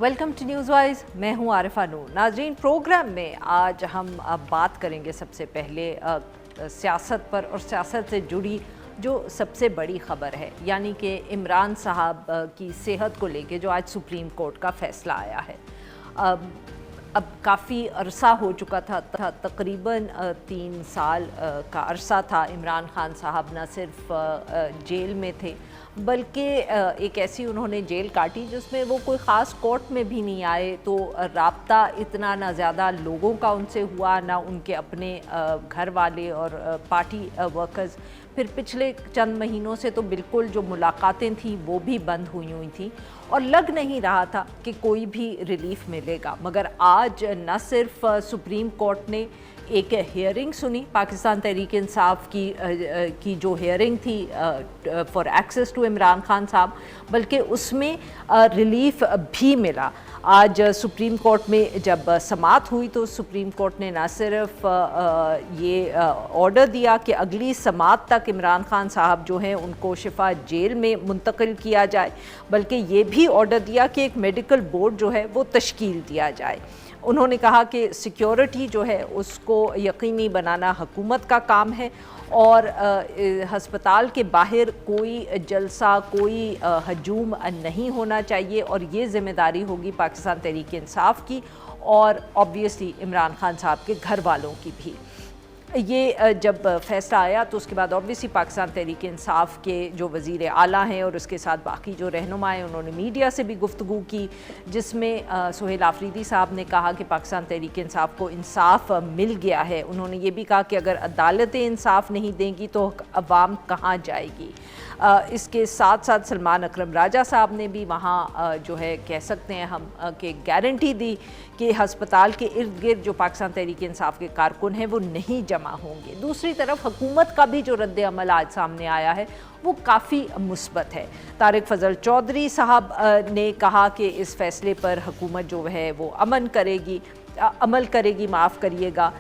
Welcome to news wise. मैं हूं आरिफा नूर। नाजरीन, प्रोग्राम में आज हम बात करेंगे सबसे पहले सियासत पर और सियासत से जुड़ी जो सबसे बड़ी ख़बर है, यानी कि इमरान साहब की सेहत को लेके जो आज सुप्रीम कोर्ट का फ़ैसला आया है। अब काफ़ी अरसा हो चुका था, तकरीबन 3 साल का अरसा था इमरान खान साहब न सिर्फ जेल में थे, बल्कि एक ऐसी उन्होंने जेल काटी जिसमें वो कोई ख़ास कोर्ट में भी नहीं आए, तो राब्ता इतना ना ज़्यादा लोगों का उनसे हुआ, ना उनके अपने घर वाले और पार्टी वर्कर्स। फिर पिछले चंद महीनों से तो बिल्कुल जो मुलाकातें थी वो भी बंद हुई थी और लग नहीं रहा था कि कोई भी रिलीफ मिलेगा। मगर आज न सिर्फ सुप्रीम कोर्ट ने एक हियरिंग सुनी, पाकिस्तान तहरीक इंसाफ की जो हियरिंग थी for access to Imran Khan साहब, बल्कि उसमें रिलीफ भी मिला। आज सुप्रीम कोर्ट में जब समाअत हुई तो सुप्रीम कोर्ट ने न सिर्फ ये ऑर्डर दिया कि अगली समाअत तक इमरान खान साहब जो हैं उनको शिफा जेल में मुंतकिल किया जाए, बल्कि ये भी ऑर्डर दिया कि एक मेडिकल बोर्ड जो है वो तश्कील दिया जाए। उन्होंने कहा कि सिक्योरिटी जो है उसको यकीनी बनाना हुकूमत का काम है और हस्पताल के बाहर कोई जलसा, कोई हजूम नहीं होना चाहिए और ये ज़िम्मेदारी होगी पाकिस्तान तहरीक इंसाफ की और ऑब्वियसली इमरान खान साहब के घर वालों की भी। ये जब फ़ैसला आया तो उसके बाद ऑब्वियसली पाकिस्तान तहरीक इंसाफ के जो वज़ीर आला हैं और उसके साथ बाकी जो रहनुमा हैं उन्होंने मीडिया से भी गुफ्तगू की, जिसमें सुहेल आफरीदी साहब ने कहा कि पाकिस्तान तहरीक इंसाफ को इंसाफ मिल गया है। उन्होंने ये भी कहा कि अगर अदालतें इंसाफ नहीं देंगी तो अवाम कहाँ जाएगी। इसके साथ साथ सलमान अकरम राजा साहब ने भी वहाँ जो है कह सकते हैं हम कि गारंटी दी कि हस्पताल के इर्द गिर्द जो पाकिस्तान तहरीक इंसाफ के कारकुन हैं वो नहीं जमा होंगे। दूसरी तरफ हुकूमत का भी जो रद्द अमल आज सामने आया है वो काफ़ी मुस्बत है। तारिक फजल चौधरी साहब ने कहा कि इस फैसले पर हुकूमत जो है वो अमल करेगी, माफ़ करिएगा।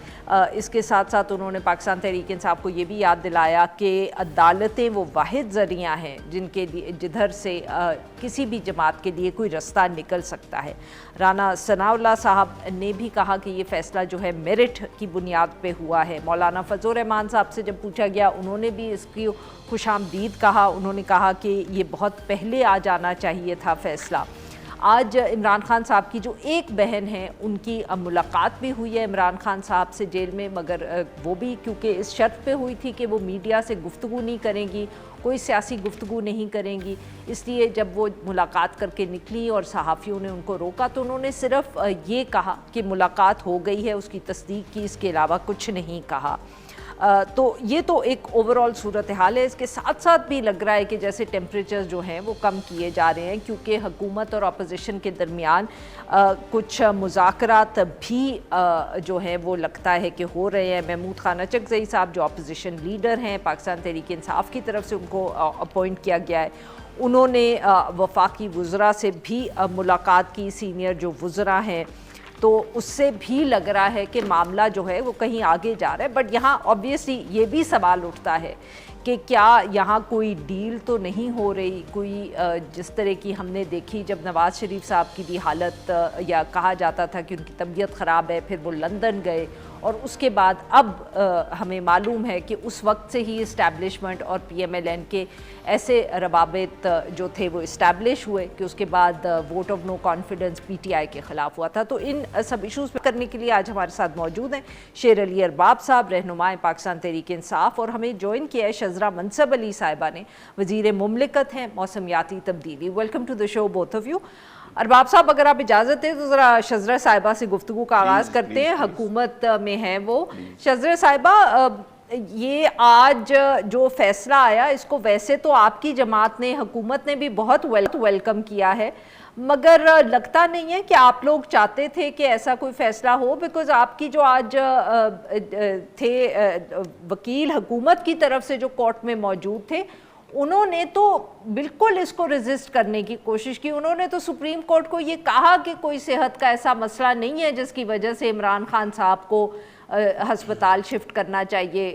इसके साथ साथ उन्होंने पाकिस्तान तहरीक इंसाफ को ये भी याद दिलाया कि अदालतें वो वाहिद ज़रिया हैं जिनके लिए जिधर से किसी भी जमात के लिए कोई रास्ता निकल सकता है। राना सनाउल्लाह साहब ने भी कहा कि ये फ़ैसला जो है मेरिट की बुनियाद पे हुआ है। मौलाना फजल रहमान साहब से जब पूछा गया उन्होंने भी इसकी खुशामदीद कहा। उन्होंने कहा कि ये बहुत पहले आ जाना चाहिए था फ़ैसला। आज इमरान खान साहब की जो एक बहन है उनकी मुलाकात भी हुई है इमरान खान साहब से जेल में, मगर वो भी क्योंकि इस शर्त पे हुई थी कि वो मीडिया से गुफ्तगू नहीं करेंगी, कोई सियासी गुफ्तगू नहीं करेंगी, इसलिए जब वो मुलाकात करके निकली और सहाफ़ियों ने उनको रोका तो उन्होंने सिर्फ ये कहा कि मुलाकात हो गई है, उसकी तस्दीक की, इसके अलावा कुछ नहीं कहा। तो ये तो एक ओवरऑल सूरत हाल है। इसके साथ साथ भी लग रहा है कि जैसे टेम्परेचर जो हैं वो कम किए जा रहे हैं, क्योंकि हुकूमत और अपोजिशन के दरमियान कुछ मुज़ाकरात भी जो हैं वो लगता है कि हो रहे हैं। महमूद खान अचकज़ई साहब जो अपोजिशन लीडर हैं, पाकिस्तान तहरीक इंसाफ की तरफ से उनको अपॉइंट किया गया है, उन्होंने वफाकी वज़रा से भी मुलाकात की, सीनियर जो वज़रा हैं, तो उससे भी लग रहा है कि मामला जो है वो कहीं आगे जा रहा है। बट यहाँ ऑब्वियसली ये भी सवाल उठता है कि क्या यहाँ कोई डील तो नहीं हो रही, कोई जिस तरह की हमने देखी जब नवाज़ शरीफ साहब की भी हालत या कहा जाता था कि उनकी तबीयत ख़राब है, फिर वो लंदन गए और उसके बाद अब हमें मालूम है कि उस वक्त से ही इस्टेब्लिशमेंट और PMLN के ऐसे रवाबित जो थे वो इस्टेब्लिश हुए कि उसके बाद vote of no confidence PTI के ख़िलाफ़ हुआ था। तो इन सब इशूज़ पर करने के लिए आज हमारे साथ मौजूद हैं शेर अली अरबाब साहब, रहनुमाए पाकिस्तान तहरीक इंसाफ, और हमें ज्वाइन किया है शज़रा मनसब अली साहिबा ने, वज़ीर मुमलिकत हैं मौसमियाती तब्दीली। Welcome to the show both of you. Arbab साहब, अगर आप इजाज़त है तो ज़रा शज़रा साहिबा से गुफ्तगू का आगाज़ करते हैं। हुकूमत में हैं वो। शज़रा साहिबा, ये आज जो फ़ैसला आया इसको वैसे तो आपकी जमात ने, हुकूमत ने भी बहुत वेलकम किया है, मगर लगता नहीं है कि आप लोग चाहते थे कि ऐसा कोई फ़ैसला हो, बिकॉज़ आपकी जो आज थे वकील हुकूमत की तरफ से जो कोर्ट में मौजूद थे, उन्होंने तो बिल्कुल इसको रेजिस्ट करने की कोशिश की। उन्होंने तो सुप्रीम कोर्ट को ये कहा कि कोई सेहत का ऐसा मसला नहीं है जिसकी वजह से इमरान खान साहब को हस्पताल शिफ्ट करना चाहिए।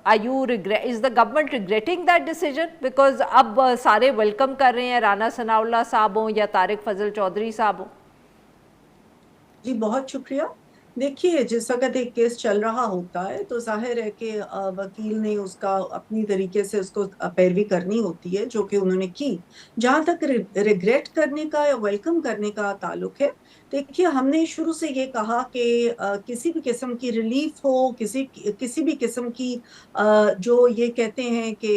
is the government regretting that decision? Because अब सारे welcome कर रहे हैं, राना सनाउल्लाह साहब हों या तारिक फजल चौधरी साहब हों। जी बहुत शुक्रिया। देखिए, जिस वक्त एक केस चल रहा होता है तो जाहिर है कि वकील ने उसका अपनी तरीके से उसको पैरवी करनी होती है, जो कि उन्होंने की। जहां तक रिग्रेट करने का या वेलकम करने का ताल्लुक है, देखिए हमने शुरू से ये कहा कि किसी भी किस्म की रिलीफ हो, किसी भी किस्म की जो ये कहते हैं कि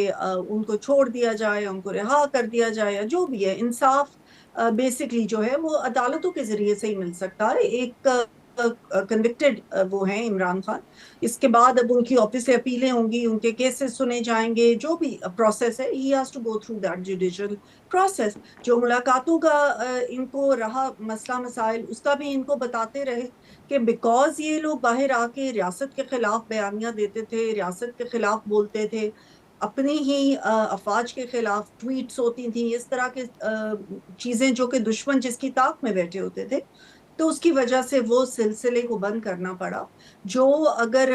उनको छोड़ दिया जाए, उनको रिहा कर दिया जाए, या जो भी है, इंसाफ बेसिकली जो है वो अदालतों के जरिए से ही मिल सकता है। एक कन्विक्टेड वो हैं इमरान खान, इसके बाद अब उनकी ऑफिस से अपीलें होंगी, उनके केसेस सुने जाएंगे, जो भी प्रोसेस है, he has to go through that judicial process. जो मुलाकातों का इनको रहा मसला मसाइल, उसका भी इनको बताते रहे कि बिकॉज ये लोग बाहर आके रियासत के खिलाफ बयानियां देते थे, रियासत के खिलाफ बोलते थे, अपनी ही अफवाज के खिलाफ ट्वीट्स होती थी, इस तरह के चीजें जो कि दुश्मन जिसकी ताक में बैठे होते थे, तो उसकी वजह से वो सिलसिले को बंद करना पड़ा। जो अगर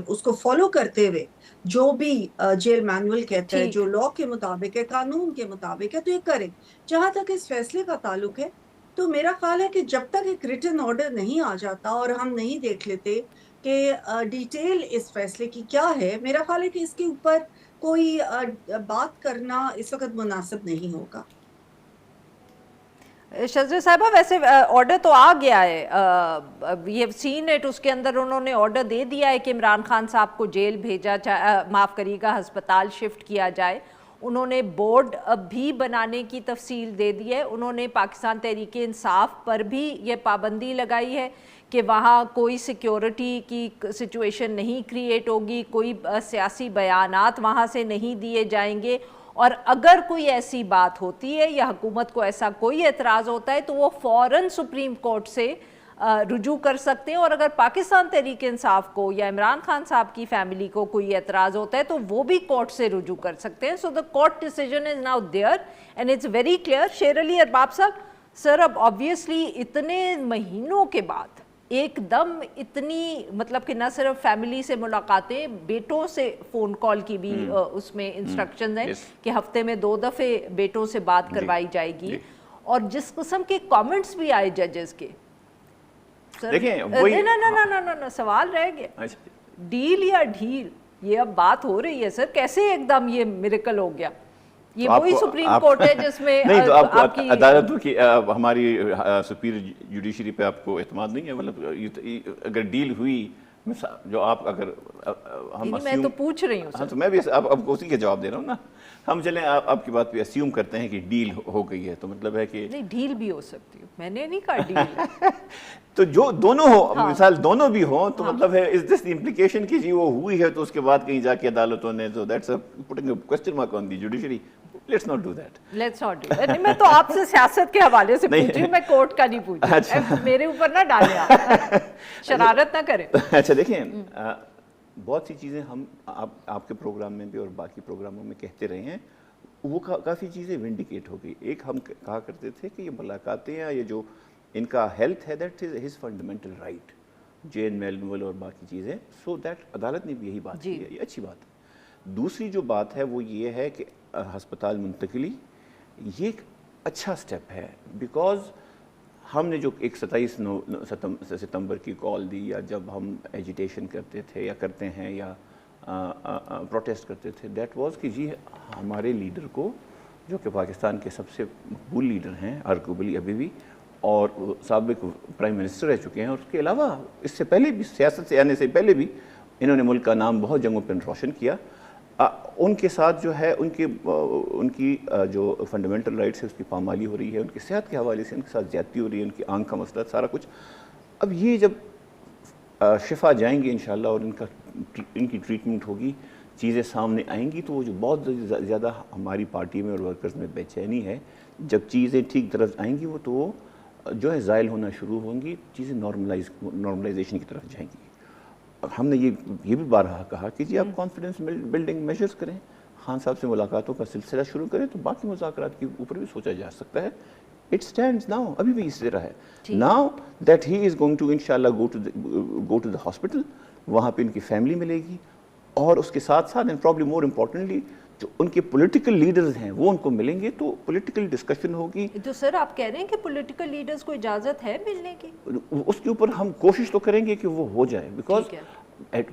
उसको फॉलो करते हुए जो भी जेल मैनुअल कहता है, जो लॉ के मुताबिक है, कानून के मुताबिक है, तो ये करें। जहां तक इस फैसले का ताल्लुक है, तो मेरा ख्याल है कि जब तक एक रिटन ऑर्डर नहीं आ जाता और हम नहीं देख लेते कि डिटेल इस फैसले की क्या है, मेरा ख्याल है कि इसके ऊपर कोई बात करना इस वक्त मुनासिब नहीं होगा। शज़रा साहिबा, वैसे ऑर्डर तो आ गया है, वी हैव सीन इट, उसके अंदर उन्होंने ऑर्डर दे दिया है कि इमरान खान साहब को जेल भेजा जाए, माफ़ करिएगा हस्पताल शिफ्ट किया जाए। उन्होंने बोर्ड भी बनाने की तफसील दे दी है। उन्होंने पाकिस्तान तहरीक इंसाफ पर भी ये पाबंदी लगाई है कि वहाँ कोई सिक्योरिटी की सिचुएशन नहीं क्रिएट होगी, कोई सियासी बयानात वहाँ से नहीं दिए जाएंगे, और अगर कोई ऐसी बात होती है या हुकूमत को ऐसा कोई एतराज़ होता है तो वो फ़ौरन सुप्रीम कोर्ट से रुजू कर सकते हैं। और अगर पाकिस्तान तहरीक इंसाफ को या इमरान खान साहब की फैमिली को कोई एतराज़ होता है तो वो भी कोर्ट से रुजू कर सकते हैं। So the court decision is now there and it's very clear. Sher Ali Arbab साहब, सर अब ऑब्वियसली इतने महीनों के बाद एकदम इतनी, मतलब कि ना सिर्फ फैमिली से मुलाकातें, बेटों से फ़ोन कॉल की भी उसमें इंस्ट्रक्शंस हैं कि हफ्ते में 2 दफ़े बेटों से बात करवाई जाएगी, और जिस किस्म के कमेंट्स भी आए जजेस के, देखिए ना सवाल रह गया, डील या ढील, ये अब बात हो रही है सर, कैसे एकदम ये मिरेकल हो गया? ये वही सुप्रीम कोर्ट है जिसमें नहीं तो आपको अदालतों की हमारी सुपीरियर जुडिशरी पे आपको एतमाद नहीं है? मतलब अगर डील हुई, जो आप अगर हम मैं तो पूछ रही हूँ। हाँ, तो मैं भी आपको उसी का जवाब दे रहा हूँ ना। हम चलें आपकी बात पे अस्यूम करते हैं कि डील हो गई है, तो मतलब है कि नहीं, डील भी हो सकती है, मैंने नहीं कहा डील तो जो दोनों हो, मिसाल दोनों भी हो, तो मतलब है इज दिस द इम्प्लीकेशन कि जी वो हुई है तो उसके बाद कहीं जाके अदालतों ने, तो that's putting a question mark on the judiciary. Let's not do that, let's not do that. मैं तो आपसे सियासत के हवाले से पूछ रही हूँ, मैं कोर्ट का नहीं पूछ रही। अच्छा। मेरे ऊपर ना डालें आप, शरारत ना करें। अच्छा देखिए, बहुत सी चीज़ें हम आपके प्रोग्राम में भी और बाकी प्रोग्रामों में कहते रहे हैं, वो काफ़ी चीज़ें विंडिकेट हो गई। एक हम कहा करते थे कि ये मुलाकातें या ये जो इनका हेल्थ है, that is his fundamental right, jail manual और बाकी चीज़ें, सो दैट अदालत ने भी यही बात की है, ये अच्छी बात है। दूसरी जो बात है वो ये है कि हस्पताल मुंतकिली, ये एक अच्छा स्टेप है, बिकॉज हमने जो एक 27 सितंबर की कॉल दी, या जब हम एजिटेशन करते थे या करते हैं या प्रोटेस्ट करते थे, दैट वाज कि जी हमारे लीडर को, जो कि पाकिस्तान के सबसे मकबूल लीडर हैं आर्गुबली अभी भी, और साबिक प्राइम मिनिस्टर रह चुके हैं, और उसके अलावा इससे पहले भी, सियासत से आने से पहले भी इन्होंने मुल्क का नाम बहुत जगहों पर रोशन किया। उनके साथ जो है उनकी जो फंडामेंटल राइट्स है उसकी पामाली हो रही है, उनकी सेहत के हवाले से उनके साथ ज़्यादती हो रही है, उनकी आंख का मसला, सारा कुछ। अब ये जब शिफा जाएंगे इंशाल्लाह और इनकी ट्रीटमेंट होगी, चीज़ें सामने आएंगी, तो वो जो बहुत ज़्यादा हमारी पार्टी में और वर्कर्स में बेचैनी है, जब चीज़ें ठीक तरफ आएंगी वो तो वो जो है ज़ायल होना शुरू होंगी, चीज़ें नॉर्मलाइजेशन की तरफ जाएंगी। हमने ये भी बारहा कहा कि जी आप कॉन्फिडेंस बिल्डिंग मेजर्स करें, खान साहब से मुलाकातों का सिलसिला शुरू करें, तो बाकी मुज़ाकरात के ऊपर भी सोचा जा सकता है। इट स्टैंड्स नाउ, अभी भी इस तरह है now that he is going to इंशाल्लाह गो टू द हॉस्पिटल, वहाँ पे इनकी फैमिली मिलेगी, اور اس کے ساتھ ساتھ اینڈ پرابلی مور امپورٹنٹلی جو ان کے پولیٹیکل لیڈرز ہیں وہ ان کو ملیں گے تو پولیٹیکل ڈسکشن ہوگی. تو سر آپ کہہ رہے ہیں کہ پولیٹیکل لیڈرز کو اجازت ہے ملنے کی؟ اس کے اوپر ہم کوشش تو کریں گے کہ وہ ہو جائے, بیکاز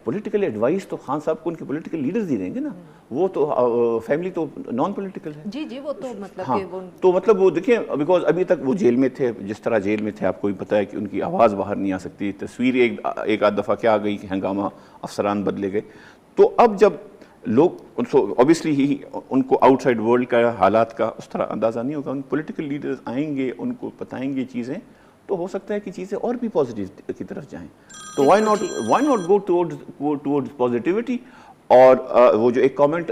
پولیٹیکل ایڈوائس تو خان صاحب کو ان کے پولیٹیکل لیڈرز ہی دیں گے نا, وہ تو فیملی تو نان پولیٹیکل ہے. جی جی وہ تو مطلب ہاں, کہ وہ تو مطلب وہ دیکھیں بیکاز ابھی تک وہ جیل میں تھے, جس طرح جیل میں تھے آپ کو بھی پتہ ہے کہ ان کی آواز باہر نہیں آ سکتی, تصویر ایک آدھ دفعہ کیا آ گئی کہ ہنگامہ, افسران بدلے گئے. تو اب جب لوگ اوبیسلی ہی ان کو آؤٹ سائڈ ورلڈ کا حالات کا اس طرح اندازہ نہیں ہوگا, ان پولیٹیکل لیڈرز آئیں گے, ان کو بتائیں گے چیزیں, تو ہو سکتا ہے کہ چیزیں اور بھی پازیٹیو کی طرف جائیں. تو why not go towards positivity. اور وہ جو ایک comment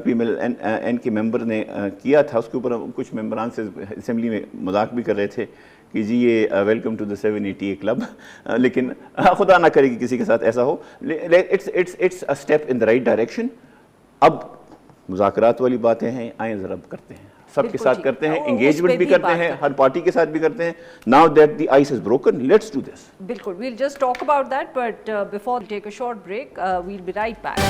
P M L N کے ممبر نے کیا تھا, اس کے اوپر کچھ ممبران سے اسمبلی میں مذاق بھی کر رہے تھے کہ جی یہ ویلکم ٹو دا 780 کلب, لیکن خدا نہ کرے کہ کسی کے ساتھ ایسا ہو. It's a step in the right direction. اب مذاکرات والی باتیں ہیں, آئیں ذرا کرتے ہیں, سب کے ساتھ کرتے ہیں, انگیجمنٹ بھی کرتے ہیں, ہر پارٹی کے ساتھ بھی کرتے ہیں. Now that the ice is broken, let's do this. بالکل, we'll just talk about that, but before take a short break we'll be right back.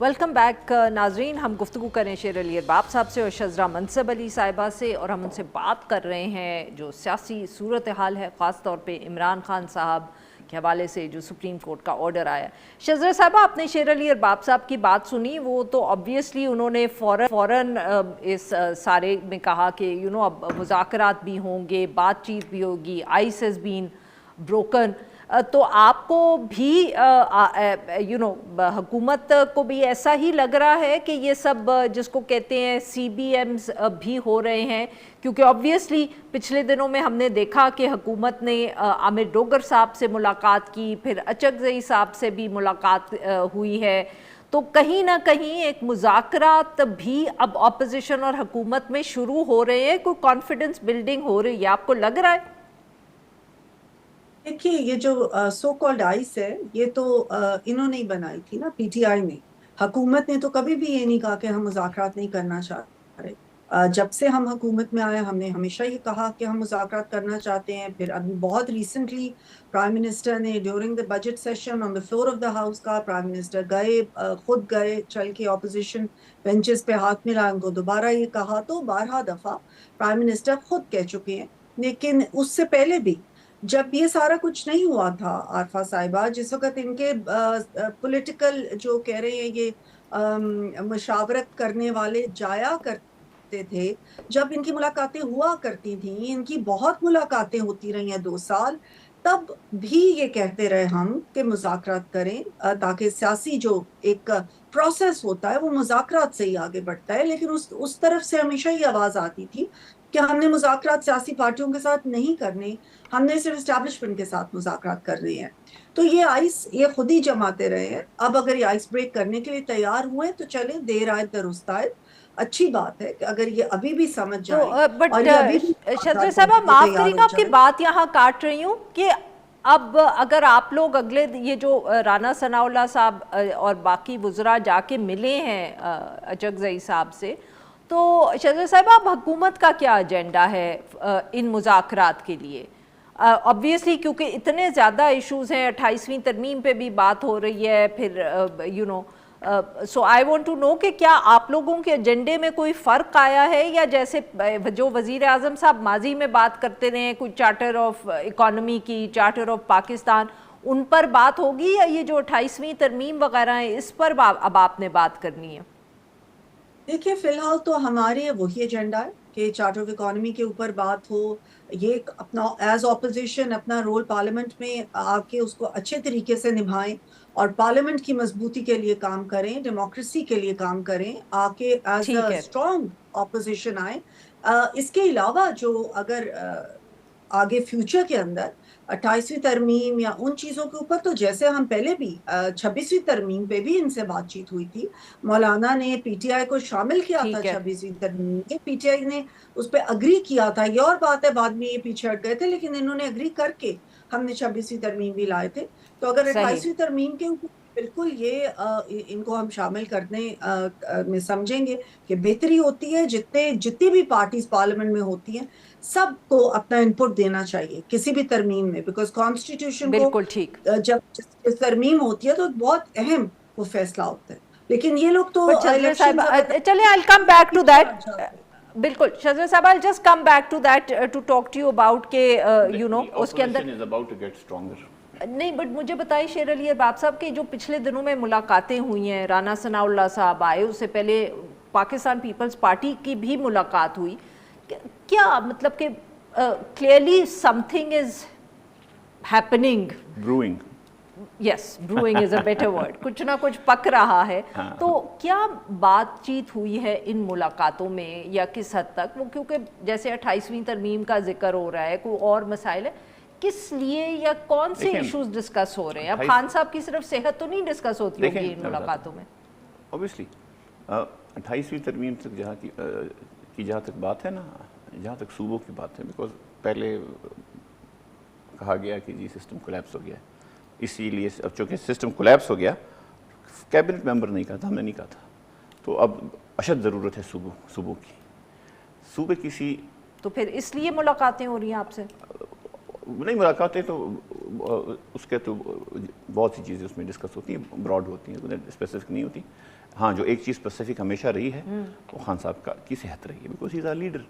Welcome back ناظرین, ہم گفتگو کریں شیر علی ارباب صاحب سے اور شذرا منصب علی صاحبہ سے, اور ہم ان سے بات کر رہے ہیں جو سیاسی صورتحال ہے, خاص طور پہ عمران خان صاحب کے حوالے سے جو سپریم کورٹ کا آرڈر آیا. شذرا صاحبہ, آپ نے شیر علی ارباب صاحب کی بات سنی, وہ تو آبویسلی انہوں نے فوراً اس سارے میں کہا کہ اب مذاکرات بھی ہوں گے, بات چیت بھی ہوگی, آئس ہیز بین بروکن. تو آپ کو بھی حکومت کو بھی ایسا ہی لگ رہا ہے کہ یہ سب جس کو کہتے ہیں سی بی ایمز بھی ہو رہے ہیں؟ کیونکہ آبویسلی پچھلے دنوں میں ہم نے دیکھا کہ حکومت نے عامر ڈوگر صاحب سے ملاقات کی, پھر اچکزئی صاحب سے بھی ملاقات ہوئی ہے, تو کہیں نہ کہیں ایک مذاکرات بھی اب اپوزیشن اور حکومت میں شروع ہو رہے ہیں, کوئی کانفیڈنس بلڈنگ ہو رہی ہے, آپ کو لگ رہا ہے؟ دیکھیے, یہ جو سو کالڈ آئس ہے, یہ تو انہوں نے ہی بنائی تھی نا, پی ٹی آئی نے. حکومت نے تو کبھی بھی یہ نہیں کہا کہ ہم مذاکرات نہیں کرنا چاہ رہے. جب سے ہم حکومت میں آئے ہم نے ہمیشہ یہ کہا کہ ہم مذاکرات کرنا چاہتے ہیں. پھر ابھی بہت ریسنٹلی پرائم منسٹر نے during the budget session on the floor of the house کا, پرائم منسٹر خود گئے چل کے اپوزیشن بینچز پہ ہاتھ ملا, ان کو دوبارہ یہ کہا. تو 12 دفعہ پرائم منسٹر خود کہہ چکے ہیں. لیکن اس سے پہلے بھی جب یہ سارا کچھ نہیں ہوا تھا عارفہ صاحبہ, جس وقت ان کے پولیٹیکل جو کہہ رہے ہیں یہ مشاورت کرنے والے جایا کرتے تھے, جب ان کی ملاقاتیں ہوا کرتی تھیں, ان کی بہت ملاقاتیں ہوتی رہی ہیں 2 سال, تب بھی یہ کہتے رہے ہم کہ مذاکرات کریں تاکہ سیاسی جو ایک پروسیس ہوتا ہے وہ مذاکرات سے ہی آگے بڑھتا ہے. لیکن اس طرف سے ہمیشہ یہ آواز آتی تھی کہ ہم نے مذاکرات سیاسی پارٹیوں کے ساتھ نہیں کرنے, ہم نے صرف اسٹیبلشمنٹ کے ساتھ مذاکرات کرنے ہیں. تو یہ آئس یہ خود ہی جماتے رہے ہیں. اب اگر یہ آئس بریک کرنے کے لیے تیار ہوئے تو چلیں, دیر آئے درست آئے, اچھی بات ہے کہ اگر یہ ابھی بھی سمجھ جائیں. بٹ شذرا صاحبہ معاف کریں گا آپ کی بات یہاں کاٹ رہی ہوں, کہ اب اگر آپ لوگ اگلے یہ جو رانا ثناء اللہ صاحب اور باقی وزراء جا کے ملے ہیں اچکزئی صاحب سے, تو شذرا صاحبہ اب حکومت کا کیا ایجنڈا ہے ان مذاکرات کے لیے؟ obviously کیونکہ اتنے زیادہ ایشوز ہیں, 28ویں ترمیم پہ بھی بات ہو رہی ہے, پھر سو آئی وانٹ ٹو نو کہ کیا آپ لوگوں کے ایجنڈے میں کوئی فرق آیا ہے, یا جیسے جو وزیر اعظم صاحب ماضی میں بات کرتے رہے ہیں کوئی چارٹر آف اکانومی کی, چارٹر آف پاکستان, ان پر بات ہوگی, یا یہ جو 28ویں ترمیم وغیرہ ہیں اس پر اب آپ نے بات کرنی ہے؟ دیکھیے, فی الحال تو ہمارے وہی ایجنڈا ہے کہ چارٹر آف اکانومی کے اوپر بات ہو. یہ اپنا ایز اپوزیشن اپنا رول پارلیمنٹ میں آ کے اس کو اچھے طریقے سے نبھائیں اور پارلیمنٹ کی مضبوطی کے لیے کام کریں, ڈیموکریسی کے لیے کام کریں, آ کے ایز اے اسٹرانگ اپوزیشن آئیں. اس کے علاوہ جو اگر آگے فیوچر کے اندر 28ویں ترمیم یا ان چیزوں کے اوپر, تو جیسے ہم پہلے بھی 26ویں ترمیم پہ بھی ان سے بات چیت ہوئی تھی, مولانا نے پی ٹی آئی کو شامل کیا تھا 26ویں ترمیم کے, پی ٹی آئی نے اس پہ اگری کیا تھا. یہ اور بات ہے بعد میں یہ پیچھے ہٹ گئے تھے, لیکن انہوں نے اگری کر کے ہم نے 26ویں ترمیم بھی لائے تھے. تو اگر 28ویں ترمیم کے اوپر بالکل یہ ان کو ہم شامل کرنے میں سمجھیں گے کہ بہتری ہوتی ہے. جتنی بھی پارٹیز پارلیمنٹ میں ہوتی ہیں سب کو اپنا انپٹ دینا چاہیے کسی بھی ترمیم میں, بیکاز کانسٹیٹیوشن کو جب ترمیم ہوتی ہے تو بہت اہم وہ فیصلہ ہوتا ہے. لیکن یہ لوگ تو شجرا صاحب چلیں I'll come back to that. بالکل شجرا صاحب I'll just come back to that to talk to you about کہ you know اس کے اندر نہیں. بٹ مجھے بتائیں شیر علی ارباب صاحب کہ جو پچھلے دنوں میں ملاقاتیں ہوئی ہیں, رانا ثناء اللہ صاحب آئے, اس سے پہلے پاکستان پیپلز پارٹی کی بھی ملاقات ہوئی, کیا مطلب کہ clearly some thing is happening, بروئنگ, yes بروئنگ is a better word, کچھ نہ کچھ پک رہا ہے. تو کیا بات چیت ہوئی ہے ان ملاقاتوں میں یا کس حد تک وہ, کیونکہ جیسے 28ویں ترمیم کا ذکر ہو رہا ہے, کوئی اور مسائل ہے, کس لیے یا کون سے ایشوز ڈسکس ہو رہے ہیں؟ اب خان صاحب کی صرف صحت تو نہیں ڈسکس ہوتی ہوگی ان ملاقاتوں میں. اوبیسلی 28ویں ترمیم تک جہاں تک بات ہے نا, جہاں تک صوبوں کی بات ہے, بیکاز پہلے کہا گیا کہ جی سسٹم کولیپس ہو گیا ہے, اسی لیے اب چونکہ سسٹم کولیپس ہو گیا, کیبنٹ ممبر نہیں کہا تھا, ہم نے نہیں کہا تھا, تو اب اشد ضرورت ہے صوبوں کی, صوبے کسی, تو پھر اس لیے ملاقاتیں ہو رہی ہیں آپ سے؟ نہیں, ملاقاتیں تو اس کے تو بہت سی چیزیں اس میں ڈسکس ہوتی ہیں, براڈ ہوتی ہیں, اسپیسیفک نہیں ہوتی. ہاں جو ایک چیز اسپیسیفک ہمیشہ رہی ہے وہ خان صاحب کی صحت رہی ہے, because he is a leader.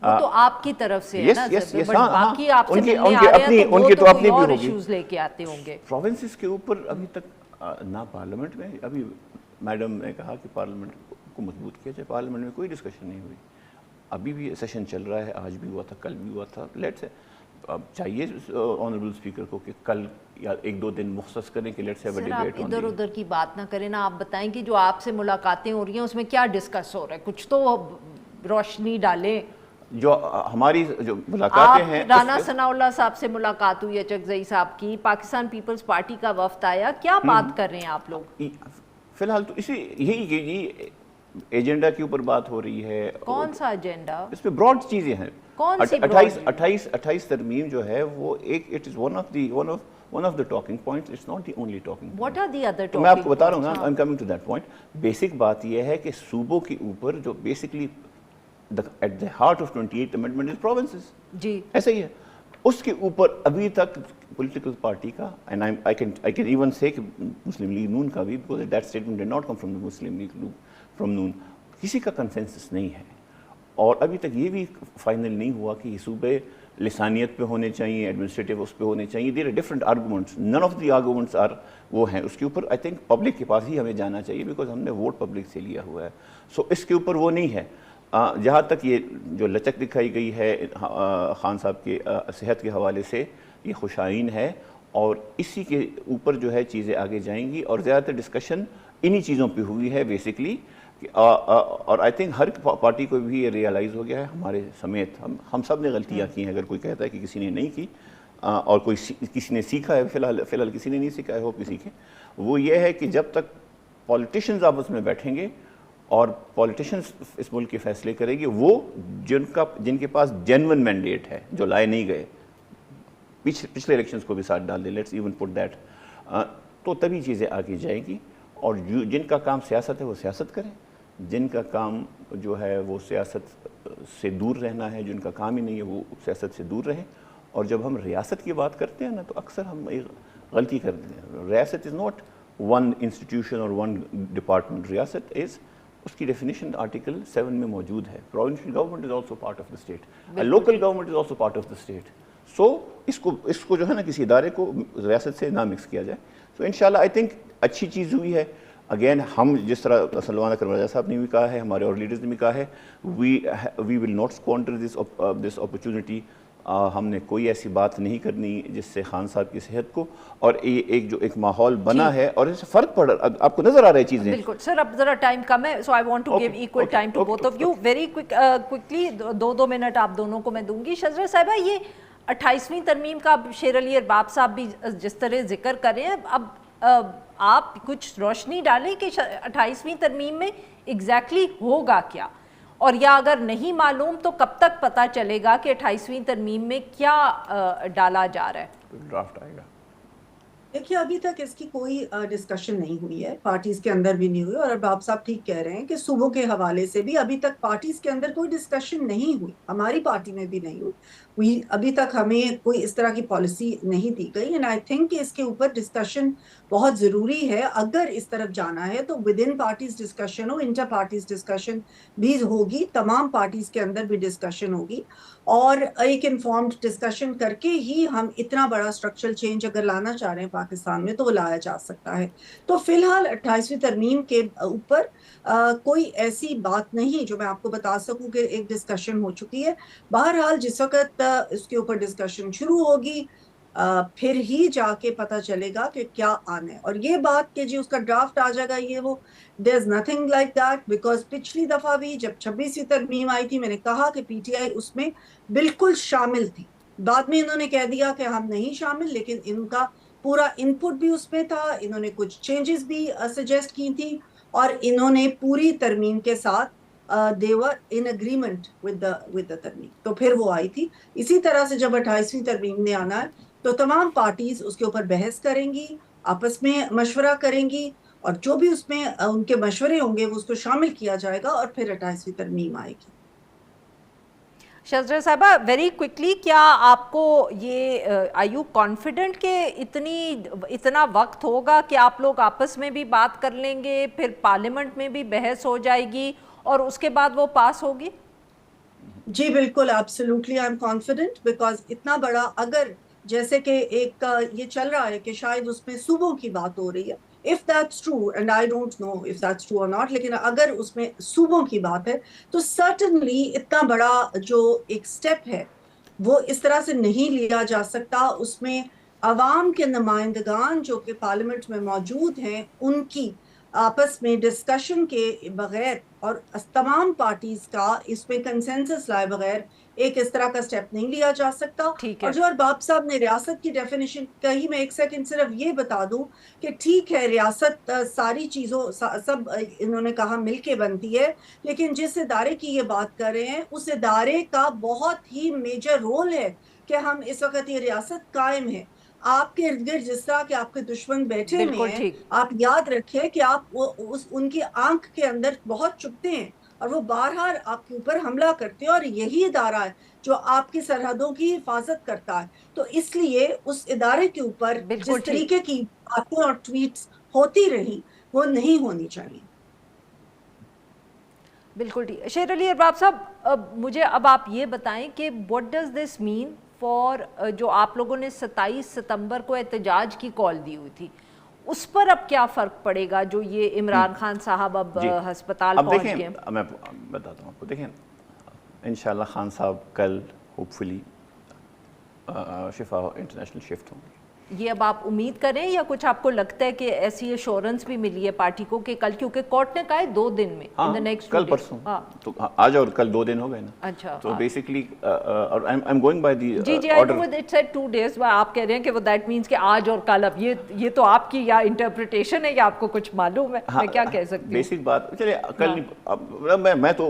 وہ تو آپ کی طرف سے ہے نا, باقی آپ سے ملنے آ رہے ہیں تو وہ تو کوئی اور ایشوز لے کے آتے ہوں گے. پروونسز کے اوپر ابھی تک نہ پارلیمنٹ میں, ابھی میڈم نے کہا کہ پارلیمنٹ کو مضبوط کیا جائے, پارلیمنٹ میں کوئی ڈسکشن نہیں ہوئی. ابھی بھی سیشن چل رہا ہے, آج بھی ہوا تھا, کل بھی ہوا تھا. لیٹس اب چاہیے آنریبل اسپیکر کو کہ کل یا ایک دو دن مختص کریں کہ لیٹس ہیو اے ڈیبیٹ. آپ ادھر ادھر کی بات نہ کریں نا, آپ بتائیں کہ جو آپ سے ملاقاتیں ہو رہی ہیں اس میں کیا ڈسکس ہو رہا ہے, کچھ تو روشنی ڈالیں. جو ہماری جو ملاقاتیں ہیں, رانا ثناء اللہ صاحب سے ملاقات ہوئی, اچکزئی صاحب کی, پاکستان پیپلز پارٹی کا وفد آیا, کیا بات کر رہے ہیں آپ لوگ؟ فی الحال تو اسی یہی ایجنڈا کے اوپر بات ہو رہی ہے. کون سا ایجنڈا؟ اس میں براڈ چیزیں ہیں. کون سی 28 ترمیم جو ہے وہ ایک it is one of the talking points, it's not the only talking point. What are the other talking? میں آپ کو بتا رہا ہوں نا, I am coming to that point. Basic بات یہ ہے کہ صوبوں کے اوپر جو basically at the heart of 28th amendment is provinces. جی ایسا ہی ہے. اس کے اوپر ابھی تک پولیٹیکل پارٹی کا, اینڈ آئی کین ایون سے کہ مسلم لیگ نون کا بھی, because that statement did not come from the Muslim League from Noon, کسی کا کنسنسس نہیں ہے. اور ابھی تک یہ بھی فائنل نہیں ہوا کہ یہ صوبے لسانیت پہ ہونے چاہیے, ایڈمنسٹریٹو اس پہ ہونے چاہیے. There are different arguments, none of the arguments are وہ ہیں. اس کے اوپر آئی تھنک پبلک کے پاس ہی ہمیں جانا چاہیے, بیکاز ہم نے ووٹ پبلک سے لیا ہوا ہے. سو اس کے اوپر وہ نہیں ہے. جہاں تک یہ جو لچک دکھائی گئی ہے خان صاحب کی صحت کے حوالے سے, یہ خوشائن ہے, اور اسی کے اوپر جو ہے چیزیں آگے جائیں گی. اور زیادہ تر ڈسکشن انہی چیزوں پہ ہوئی ہے بیسکلی. اور آئی تھنک ہر پارٹی کو بھی یہ ریئلائز ہو گیا ہے, ہمارے سمیت ہم سب نے غلطیاں کی ہیں. اگر کوئی کہتا ہے کہ کسی نے نہیں کی اور کسی نے سیکھا ہے, فی الحال کسی نے نہیں سیکھا ہے, ہوپ کہ سیکھیں. وہ یہ ہے کہ جب تک پولیٹیشینز آپس میں بیٹھیں گے اور پولیٹیشینز اس ملک کے فیصلے کریں گے, وہ جن کے پاس جینون مینڈیٹ ہے, جو لائے نہیں گئے, پچھلے الیکشنز کو بھی ساتھ ڈال دیں, لیٹس ایون پٹ دیٹ, تو تبھی چیزیں آگے جائیں گی. اور جن کا کام سیاست ہے وہ سیاست کریں, جن کا کام جو ہے وہ سیاست سے دور رہنا ہے, جن کا کام ہی نہیں ہے وہ سیاست سے دور رہیں. اور جب ہم ریاست کی بات کرتے ہیں نا, تو اکثر ہم ایک غلطی کرتے ہیں. ریاست از ناٹ ون انسٹیٹیوشن اور ون ڈپارٹمنٹ. ریاست از, اس کی ڈیفینیشن آرٹیکل 7 میں موجود ہے. Provincial government is also part of the state, local government is also part of the state. So اس کو جو ہے نا کسی ادارے کو ریاست سے نہ مکس کیا جائے. سو انشاءاللہ آئی تھنک اچھی چیز ہوئی ہے. اگین ہم جس طرح سلمان اکرم رضا صاحب نے بھی کہا ہے, ہمارے اور لیڈرز نے بھی کہا ہے, وی ول ناٹ اسکوانڈر دس اپرچونٹی. ہم نے کوئی ایسی بات نہیں کرنی جس سے خان صاحب کی صحت کو, اور ایک جو ایک ماحول بنا ہے اور اس سے فرق پڑ رہا, آپ کو نظر آ رہی ہے چیزیں. بالکل سر, اب ذرا ٹائم کم ہے, so I want to give equal time to both of you. Very quickly 2 minute آپ دونوں کو میں دوں گی. شجرا صاحبہ, یہ 28ویں ترمیم کا شیر علی ارباب صاحب بھی جس طرح ذکر کر رہے ہیں, اب آپ کچھ روشنی ڈالیں کہ 28ویں ترمیم میں ایگزیکٹلی ہوگا کیا, اور یا اگر نہیں معلوم تو کب تک پتہ چلے گا کہ 28ویں ترمیم میں کیا ڈالا جا رہا ہے؟ ڈرافٹ آئے گا. देखिए अभी तक इसकी कोई डिस्कशन नहीं हुई है, पार्टीज के अंदर भी नहीं हुई, और अब आप साहब ठीक कह रहे हैं कि सूबों के हवाले से भी अभी तक पार्टीज के अंदर कोई डिस्कशन नहीं हुई, हमारी पार्टी में भी नहीं हुई। अभी तक हमें कोई इस तरह की पॉलिसी नहीं दी गई, एंड आई थिंक कि इसके ऊपर डिस्कशन बहुत जरूरी है। अगर इस तरफ जाना है तो विद इन पार्टीज डिस्कशन हो, इंटर पार्टीज डिस्कशन भी होगी, तमाम पार्टीज के अंदर भी डिस्कशन होगी, और एक इन्फॉर्म्ड डिस्कशन करके ही हम इतना बड़ा स्ट्रक्चरल चेंज अगर लाना चाह रहे हैं पाकिस्तान में तो वो लाया जा सकता है। तो फिलहाल 28वीं तरमीम के ऊपर कोई ऐसी बात नहीं जो मैं आपको बता सकूं कि एक डिस्कशन हो चुकी है। बहरहाल जिस वक्त इसके ऊपर डिस्कशन शुरू होगी फिर ही जाके पता चलेगा कि क्या आना है। और ये बात कि जी उसका ड्राफ्ट आ जाएगा ये वो, there is nothing like that, because पिछली दफा भी जब 26वीं तरमीम आई थी मैंने कहा कि पीटीआई उसमें बिल्कुल शामिल थी। बाद में इन्होंने कह दिया कि हम नहीं शामिल, लेकिन इनका पूरा इनपुट भी उसमें था, इन्होंने कुछ चेंजेस भी सजेस्ट की थी, और इन्होंने पूरी तरमीम के साथ they were in agreement with the तरमीम, तो फिर वो आई थी। इसी तरह से जब 28वीं तरमीम ने आना है तो तमाम पार्टीज उसके ऊपर बहस करेंगी, आपस में मशवरा करेंगी, और जो भी उसमें उनके मशवरे होंगे वो उसको शामिल किया जाएगा और फिर 28वीं तरमीम आएगी। शजरा साहबा, वेरी क्विकली, क्या आपको ये आर यू कॉन्फिडेंट कि इतना वक्त होगा कि आप लोग आपस में भी बात कर लेंगे, फिर पार्लियामेंट में भी बहस हो जाएगी और उसके बाद वो पास होगी? जी बिल्कुल, absolutely I am confident, because इतना बड़ा, अगर जैसे कि एक ये चल रहा है कि शायद उसमें सूबों की बात हो रही है, if that's true, and I don't know if that's true और नॉट, लेकिन अगर उसमें सूबों की बात है तो सर्टनली इतना बड़ा जो एक स्टेप है वो इस तरह से नहीं लिया जा सकता। उसमें अवाम के नुमाइंदगान जो कि पार्लियामेंट में मौजूद हैं उनकी आपस में डिस्कशन के बगैर और तमाम पार्टीज का इसमें कंसेंसस लाए बगैर एक इस तरह का स्टेप नहीं लिया जा सकता। और जो अरबाब साहब ने रियासत की डेफिनेशन कही, मैं एक सेकंड सिर्फ ये बता दूं कि ठीक है रियासत सारी चीजों सब इन्होंने कहा मिलके बनती है, लेकिन जिस इदारे की ये बात कर रहे हैं उस इदारे का बहुत ही मेजर रोल है कि हम इस वक्त ये रियासत कायम है। आपके इर्द गिर्द जिस तरह के आपके दुश्मन बैठे हुए हैं, आप याद रखें कि आप उनकी आंख के अंदर बहुत चुभते हैं और वो बार-बार आपके ऊपर हमला करते हैं, और यही इदारा है जो आपकी सरहदों की हिफाजत करता है। तो इसलिए उस इदारे के ऊपर जिस तरीके की बातें और ट्वीट्स होती रही वो नहीं होनी चाहिए। बिल्कुल ठीक। शेर अली अरबाब साहब, मुझे अब आप ये बताएं कि what does this mean for जो आप लोगों ने 27 सितंबर को एहतजाज की कॉल दी हुई थी, उस पर अब क्या फ़र्क पड़ेगा जो ये इमरान खान साहब अब हस्पताल पहुंच गए? मैं बताता हूँ आपको। देखें, इंशाल्लाह खान साहब कल होपफुली शिफा इंटरनेशनल शिफ्ट होंगे। ये अब आप उम्मीद करें या कुछ आपको लगता है कि ऐसी एश्योरेंस भी मिली है पार्टी को कि कल, क्योंकि कोर्ट ने कहा है 2 दिन में, इन द नेक्स्ट कल परसों, तो आज और कल 2 दिन हो गए ना। अच्छा, तो बेसिकली और I am going by the G I know it said 2 days, आप कह रहे हैं कि वो दैट मींस कि आज और कल। अब ये तो आपकी या इंटरप्रिटेशन है या आपको कुछ मालूम है? मैं क्या कह सकती हूं? बेसिक बात चलिए कल नहीं, मैं तो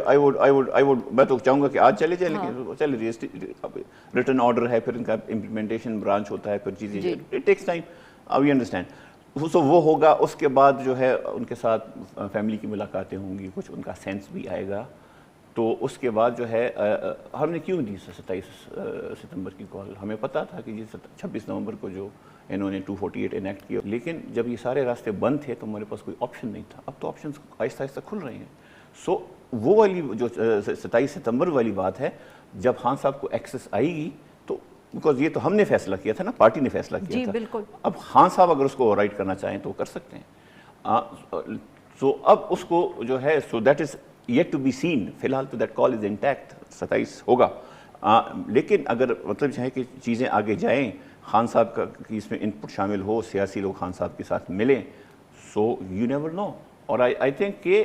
आई वुड मैं तो चाहूंगा कि आज चले जाए, लेकिन चलिए रिटर्न ऑर्डर है, फिर इनका इम्प्लीमेंटेशन ब्रांच होता है, फिर चीज़ें it takes time, we understand. So वो होगा, उसके बाद जो है उनके साथ फैमिली की मुलाकातें होंगी, कुछ उनका सेंस भी आएगा। तो उसके बाद जो है हमने क्यों दी 27 सितंबर की कॉल? हमें पता था कि 26 नवंबर को जो इन्होंने 248 इनेक्ट किया, लेकिन जब ये सारे रास्ते बंद थे तो हमारे पास कोई ऑप्शन नहीं था। अब तो ऑप्शन आहिस्ता आहिस्ता खुल रहे हैं। सो वो वाली जो 27 सितंबर वाली बात है, जब खान साहब को एक्सेस आएगी तो, बिकॉज ये तो हमने फैसला किया था ना, पार्टी ने फैसला किया था। बिल्कुल। अब खान साहब अगर उसको राइट करना चाहें तो कर सकते हैं। सो अब उसको जो है, so that is yet to be seen. फिलहाल तो दैट कॉल इज इंटैक्ट, 27 होगा। लेकिन अगर मतलब है कि चीज़ें आगे जाएं, खान साहब का कि इसमें इनपुट शामिल हो, सियासी लोग खान साहब के साथ मिलें, सो यू नेवर नो। और आई थिंक कि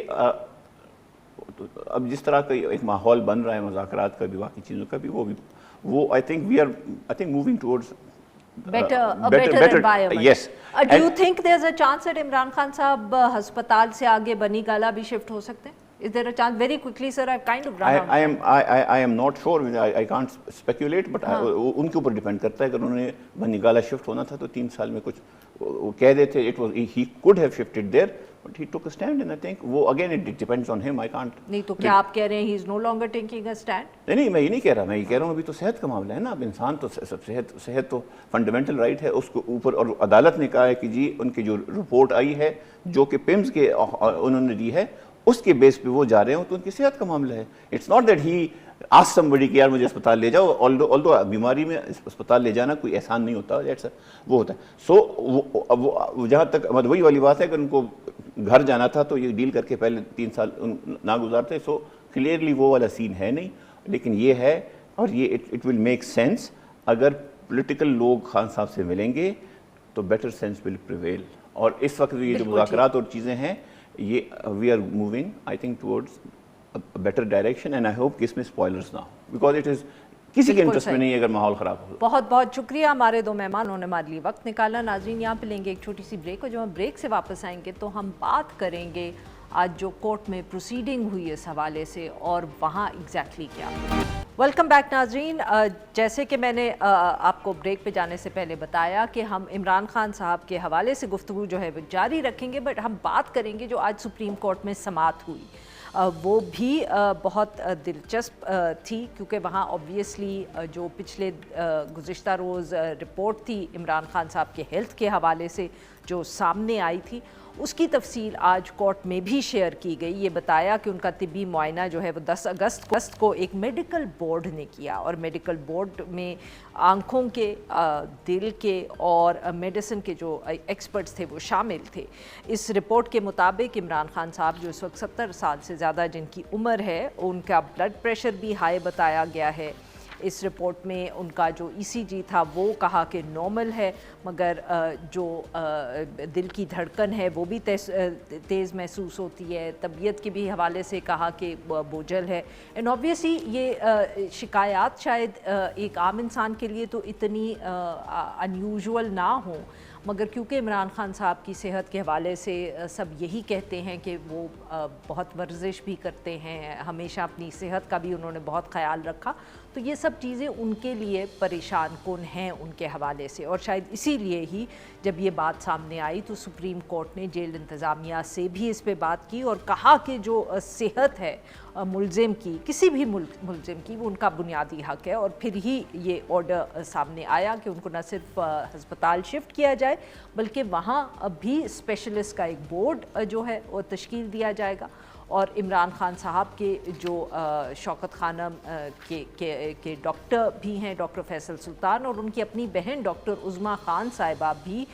अब जिस तरह का एक माहौल बन रहा है मुज़ाकरात का भी, बाकी चीज़ों का भी, वो I think moving towards better environment. Yes. Do you think there's a chance that Imran Khan साहब अस्पताल से आगे बनी गाला भी शिफ्ट हो सकते हैं Is there a chance? Very quickly, sir, I've kind of run out. I am not sure. I can't speculate, but उनके ऊपर डिपेंड करता है. अगर उन्होंने बनिगाला शिफ्ट होना था तो 3 साल में कुछ वो कह देते. It was he could have shifted there, but he took a stand, and I think वो again it depends on him. I can't. नहीं तो क्या आप कह रहे हैं he is no longer taking a stand? नहीं, मैं ये नहीं कह रहा. मैं ये कह रहा हूँ अभी तो सेहत का मामला है ना. अब इंसान तो सेहत तो फंडामेंटल राइट है उसको ऊपर. और अदालत ने कहा है कि जी उनकी जो रिपोर्ट आई है जो कि पिम्स के उन्होंने दी है उसके बेस पे वो जा रहे हो तो उनकी सेहत का मामला है. It's not that he ask somebody कि यार मुझे अस्पताल ले जाओ. ऑल्दो बीमारी में अस्पताल ले जाना कोई एहसान नहीं होता. वो होता है. सो वो जहाँ तक वही वाली बात है कि उनको घर जाना था तो ये डील करके पहले 3 साल ना गुजारते. सो क्लियरली वो वाला सीन है नहीं. लेकिन ये है और ये इट विल मेक सेंस. अगर पॉलिटिकल लोग खान साहब से मिलेंगे तो बेटर सेंस विल प्रिवेल. और इस वक्त ये जो मुज़ाकरात और चीज़ें हैं ये we are moving I think towards a better direction. And I hope कि इसमें स्पॉयलर्स ना हो बिकॉज इट इज़ किसी के इंटरेस्ट में नहीं है अगर माहौल ख़राब हो. बहुत बहुत शुक्रिया. हमारे 2 मेहमानों ने हमारे लिए वक्त निकाला. नाज़रीन, यहाँ पे लेंगे एक छोटी सी ब्रेक और जब हम ब्रेक से वापस आएंगे तो हम बात करेंगे आज जो कोर्ट में प्रोसीडिंग हुई इस हवाले से और वहाँ एग्जैक्टली क्या. वेलकम बैक नाज़रीन. जैसे कि मैंने आपको ब्रेक पे जाने से पहले बताया कि हम इमरान खान साहब के हवाले से गुफ्तगू जो है वो जारी रखेंगे, बट हम बात करेंगे जो आज सुप्रीम कोर्ट में समाअत हुई वो भी बहुत दिलचस्प थी क्योंकि वहाँ ऑब्वियसली जो पिछले गुज़िश्ता रोज़ रिपोर्ट थी इमरान खान साहब के हेल्थ के हवाले से जो सामने आई थी उसकी तफसील आज कोर्ट में भी शेयर की गई. ये बताया कि उनका तिब्बी मुआयना जो है वो 10 अगस्त को एक मेडिकल बोर्ड ने किया और मेडिकल बोर्ड में आँखों के, दिल के और मेडिसिन के जो एक्सपर्ट्स थे वो शामिल थे. इस रिपोर्ट के मुताबिक इमरान खान साहब जो इस वक्त 70 साल से ज़्यादा जिनकी उम्र है उनका ब्लड प्रेशर भी हाई बताया गया है. इस रिपोर्ट में उनका जो ECG था वो कहा कि नॉर्मल है, मगर जो दिल की धड़कन है वो भी तेज़ महसूस होती है. तबीयत के भी हवाले से कहा कि बोझल है. एंड ऑब्वियसली ये शिकायत शायद एक आम इंसान के लिए तो इतनी अनयूजुअल ना हो, मगर क्योंकि इमरान खान साहब की सेहत के हवाले से सब यही कहते हैं कि वो बहुत वर्जिश भी करते हैं, हमेशा अपनी सेहत का भी उन्होंने बहुत ख्याल रखा, तो ये सब चीज़ें उनके लिए परेशान कुन हैं उनके हवाले से. और शायद इसीलिए ही जब ये बात सामने आई तो सुप्रीम कोर्ट ने जेल इंतज़ामिया से भी इस पे बात की और कहा कि जो सेहत है मुलजिम की, किसी भी मुलजिम की, वो उनका बुनियादी हक़ है. और फिर ही ये ऑर्डर सामने आया कि उनको न सिर्फ हस्पताल शिफ्ट किया जाए बल्कि वहाँ भी स्पेशलिस्ट का एक बोर्ड जो है वो तश्कील दिया जाएगा. और इमरान खान साहब के जो शौकत खानम के डॉक्टर भी हैं, डॉक्टर फैसल सुल्तान, और उनकी अपनी बहन डॉक्टर उज़्मा खान साहिबा भी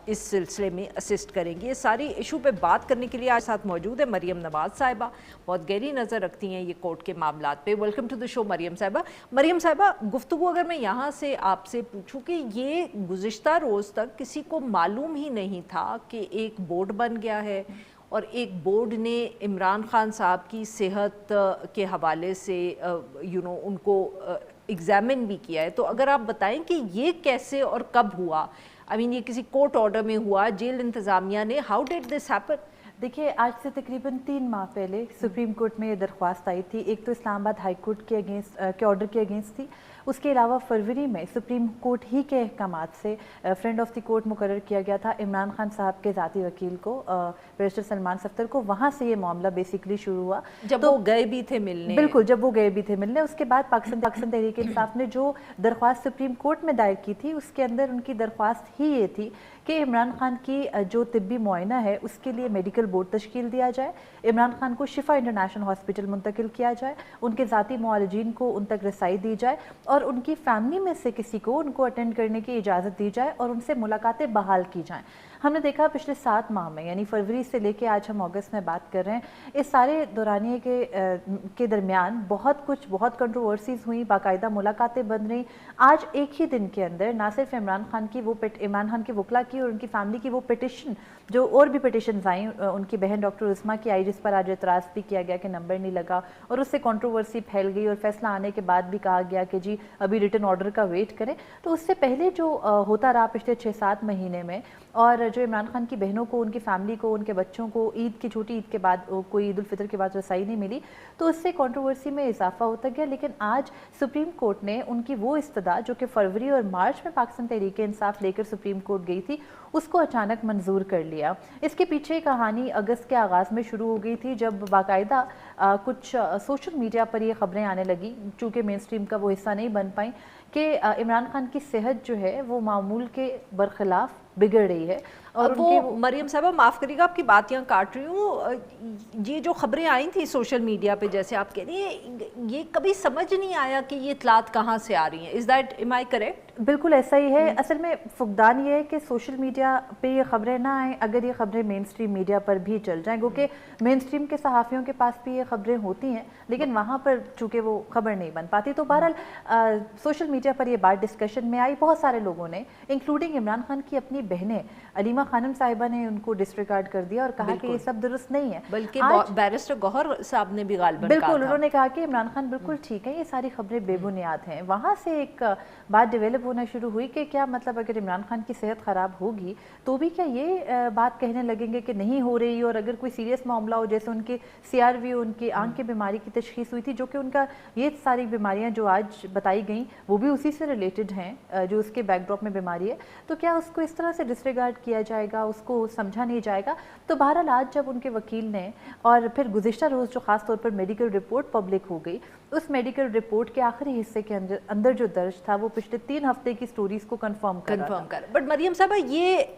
इस सिलसिले में असिस्ट करेंगे. सारी इशू पे बात करने के लिए आज साथ मौजूद है मरियम नवाज़ साहिबा, बहुत गहरी नज़र रखती हैं ये कोर्ट के मामलात पे. Welcome to the show Maryam साहिबा. मरियम साहिबा, गुफ्तगू अगर मैं यहाँ से आपसे पूछूँ कि ये गुज़िश्ता रोज़ तक किसी को मालूम ही नहीं था कि एक बोर्ड बन गया है और एक बोर्ड ने इमरान खान साहब की सेहत के हवाले से उनको एग्ज़ामिन भी किया है, तो अगर आप बताएं कि ये कैसे और कब हुआ. आई मीन ये किसी कोर्ट ऑर्डर में हुआ, जेल इंतज़ामिया ने, हाउ डिड दिस हैपन? देखिए, आज से तकरीबन 3 माह पहले सुप्रीम कोर्ट में ये दरख्वास्त आई थी. एक तो इस्लामाबाद हाई कोर्ट के अगेंस्ट के ऑर्डर के अगेंस्ट थी. उसके अलावा फरवरी में सुप्रीम कोर्ट ही के अहकामात से फ्रेंड ऑफ द कोर्ट मुकर्रर किया गया था इमरान खान साहब के ज़ाती वकील को, बैरिस्टर सलमान सफ्तर को. वहाँ से ये मामला बेसिकली शुरू हुआ जब वो गए भी थे मिलने. बिल्कुल, जब वो गए भी थे मिलने. उसके बाद पाकिस्तान तहरीक इंसाफ ने जो दरख्वास्त सुप्रीम कोर्ट में दायर की थी उसके अंदर उनकी दरख्वास्त ही ये थी कि इमरान खान की जो तिब्बी मुआयना है उसके लिए मेडिकल बोर्ड तश्कील दिया जाए, इमरान खान को शिफा इंटरनेशनल हॉस्पिटल मुंतकिल किया जाए, उनके ज़ाती मुआलजीन को उन तक रसाई दी जाए और उनकी फैमिली में से किसी को उनको अटेंड करने की इजाज़त दी जाए और उनसे मुलाकातें बहाल की जाएँ. हमने देखा पिछले 7 माह में, यानी फरवरी से लेके आज हम अगस्त में बात कर रहे हैं, इस सारे दौरानिए के दरमियान बहुत कंट्रोवर्सीज़ हुई, बाकायदा मुलाकातें बन रही. आज एक ही दिन के अंदर ना सिर्फ इमरान खान के वकला की और उनकी फैमिली की वो पिटिशन, जो और भी पिटिशन आई उनकी बहन डॉक्टर उस्मा की आई, जिस पर आज एतराज़ भी किया गया कि नंबर नहीं लगा और उससे कंट्रोवर्सी फैल गई और फैसला आने के बाद भी कहा गया कि जी अभी रिटन ऑर्डर का वेट करें. तो उससे पहले जो होता रहा पिछले 6-7 महीने में, और जो इमरान खान की बहनों को, उनकी फैमिली को, उनके बच्चों को ईद की छोटी ईद के बाद कोई ईद उल फितर के बाद रसाई नहीं मिली, तो उससे कंट्रोवर्सी में इजाफा होता गया। लेकिन आज सुप्रीम कोर्ट ने उनकी वो इस्तदा जो कि फरवरी और मार्च में पाकिस्तान तहरीक इंसाफ लेकर सुप्रीम कोर्ट गई थी, उसको अचानक मंजूर कर लिया। इसके पीछे कहानी अगस्त के आगाज़ में शुरू हो गई थी, जब बाकायदा कुछ सोशल मीडिया पर ये खबरें आने लगी, चूँकि मेन स्ट्रीम का वो हिस्सा नहीं बन पाई, कि इमरान खान की सेहत जो है वो मामूल के बरखिलाफ बिगड़ रही है। और वो मरियम साहबा माफ़ करिएगा आपकी बात यहाँ काट रही हूँ, ये जो खबरें आई थी सोशल मीडिया पे जैसे आप कह रही हैं, ये कभी समझ नहीं आया कि ये इतलात कहाँ से आ रही हैं। Is that am I correct? बिल्कुल ऐसा ही है। असल में फुकदान ये है कि सोशल मीडिया पे ये खबरें ना आएँ अगर ये खबरें मेन स्ट्रीम मीडिया पर भी चल जाएँ, क्योंकि मेन स्ट्रीम के सहाफ़ियों के पास भी ये खबरें होती हैं, लेकिन वहाँ पर चूँकि वो खबर नहीं बन पाती। तो बहरहाल सोशल मीडिया पर ये बात डिस्कशन में आई, बहुत सारे लोगों ने इंक्लूडिंग इमरान खान की अपनी बहनें अलीमा खानम साहिबा ने उनको डिसरिगार्ड कर दिया और कहा कि ये सब दुरुस्त नहीं है। बल्कि बैरिस्टर गौहर साहब ने भी गालिबन बिल्कुल उन्होंने कहा कि इमरान खान बिल्कुल ठीक है, ये सारी खबरें बेबुनियाद हैं। वहाँ से एक बात डेवलप होना शुरू हुई कि क्या मतलब अगर इमरान खान की सेहत ख़राब होगी तो भी क्या ये बात कहने लगेंगे कि नहीं हो रही, और अगर कोई सीरियस मामला हो जैसे उनकी CRV, उनकी आंख की बीमारी की तशखीस हुई थी, जो कि उनका ये सारी बीमारियां जो आज बताई गई वो भी उसी से रिलेटेड हैं, जो उसके बैकड्रॉप में बीमारी है, तो क्या उसको इस तरह से डिसरिगार्ड किया जाएगा, उसको समझा नहीं जाएगा? तो बहरहाल आज जब उनके वकील ने और फिर गुज़िश्ता रोज़ जो ख़ास तौर पर मेडिकल रिपोर्ट पब्लिक हो गई, उस मेडिकल रिपोर्ट के आखिरी हिस्से के अंदर जो दर्ज था वो पिछले 3 हफ्ते की स्टोरीज को कंफर्म कर। बट मरियम साहबा ये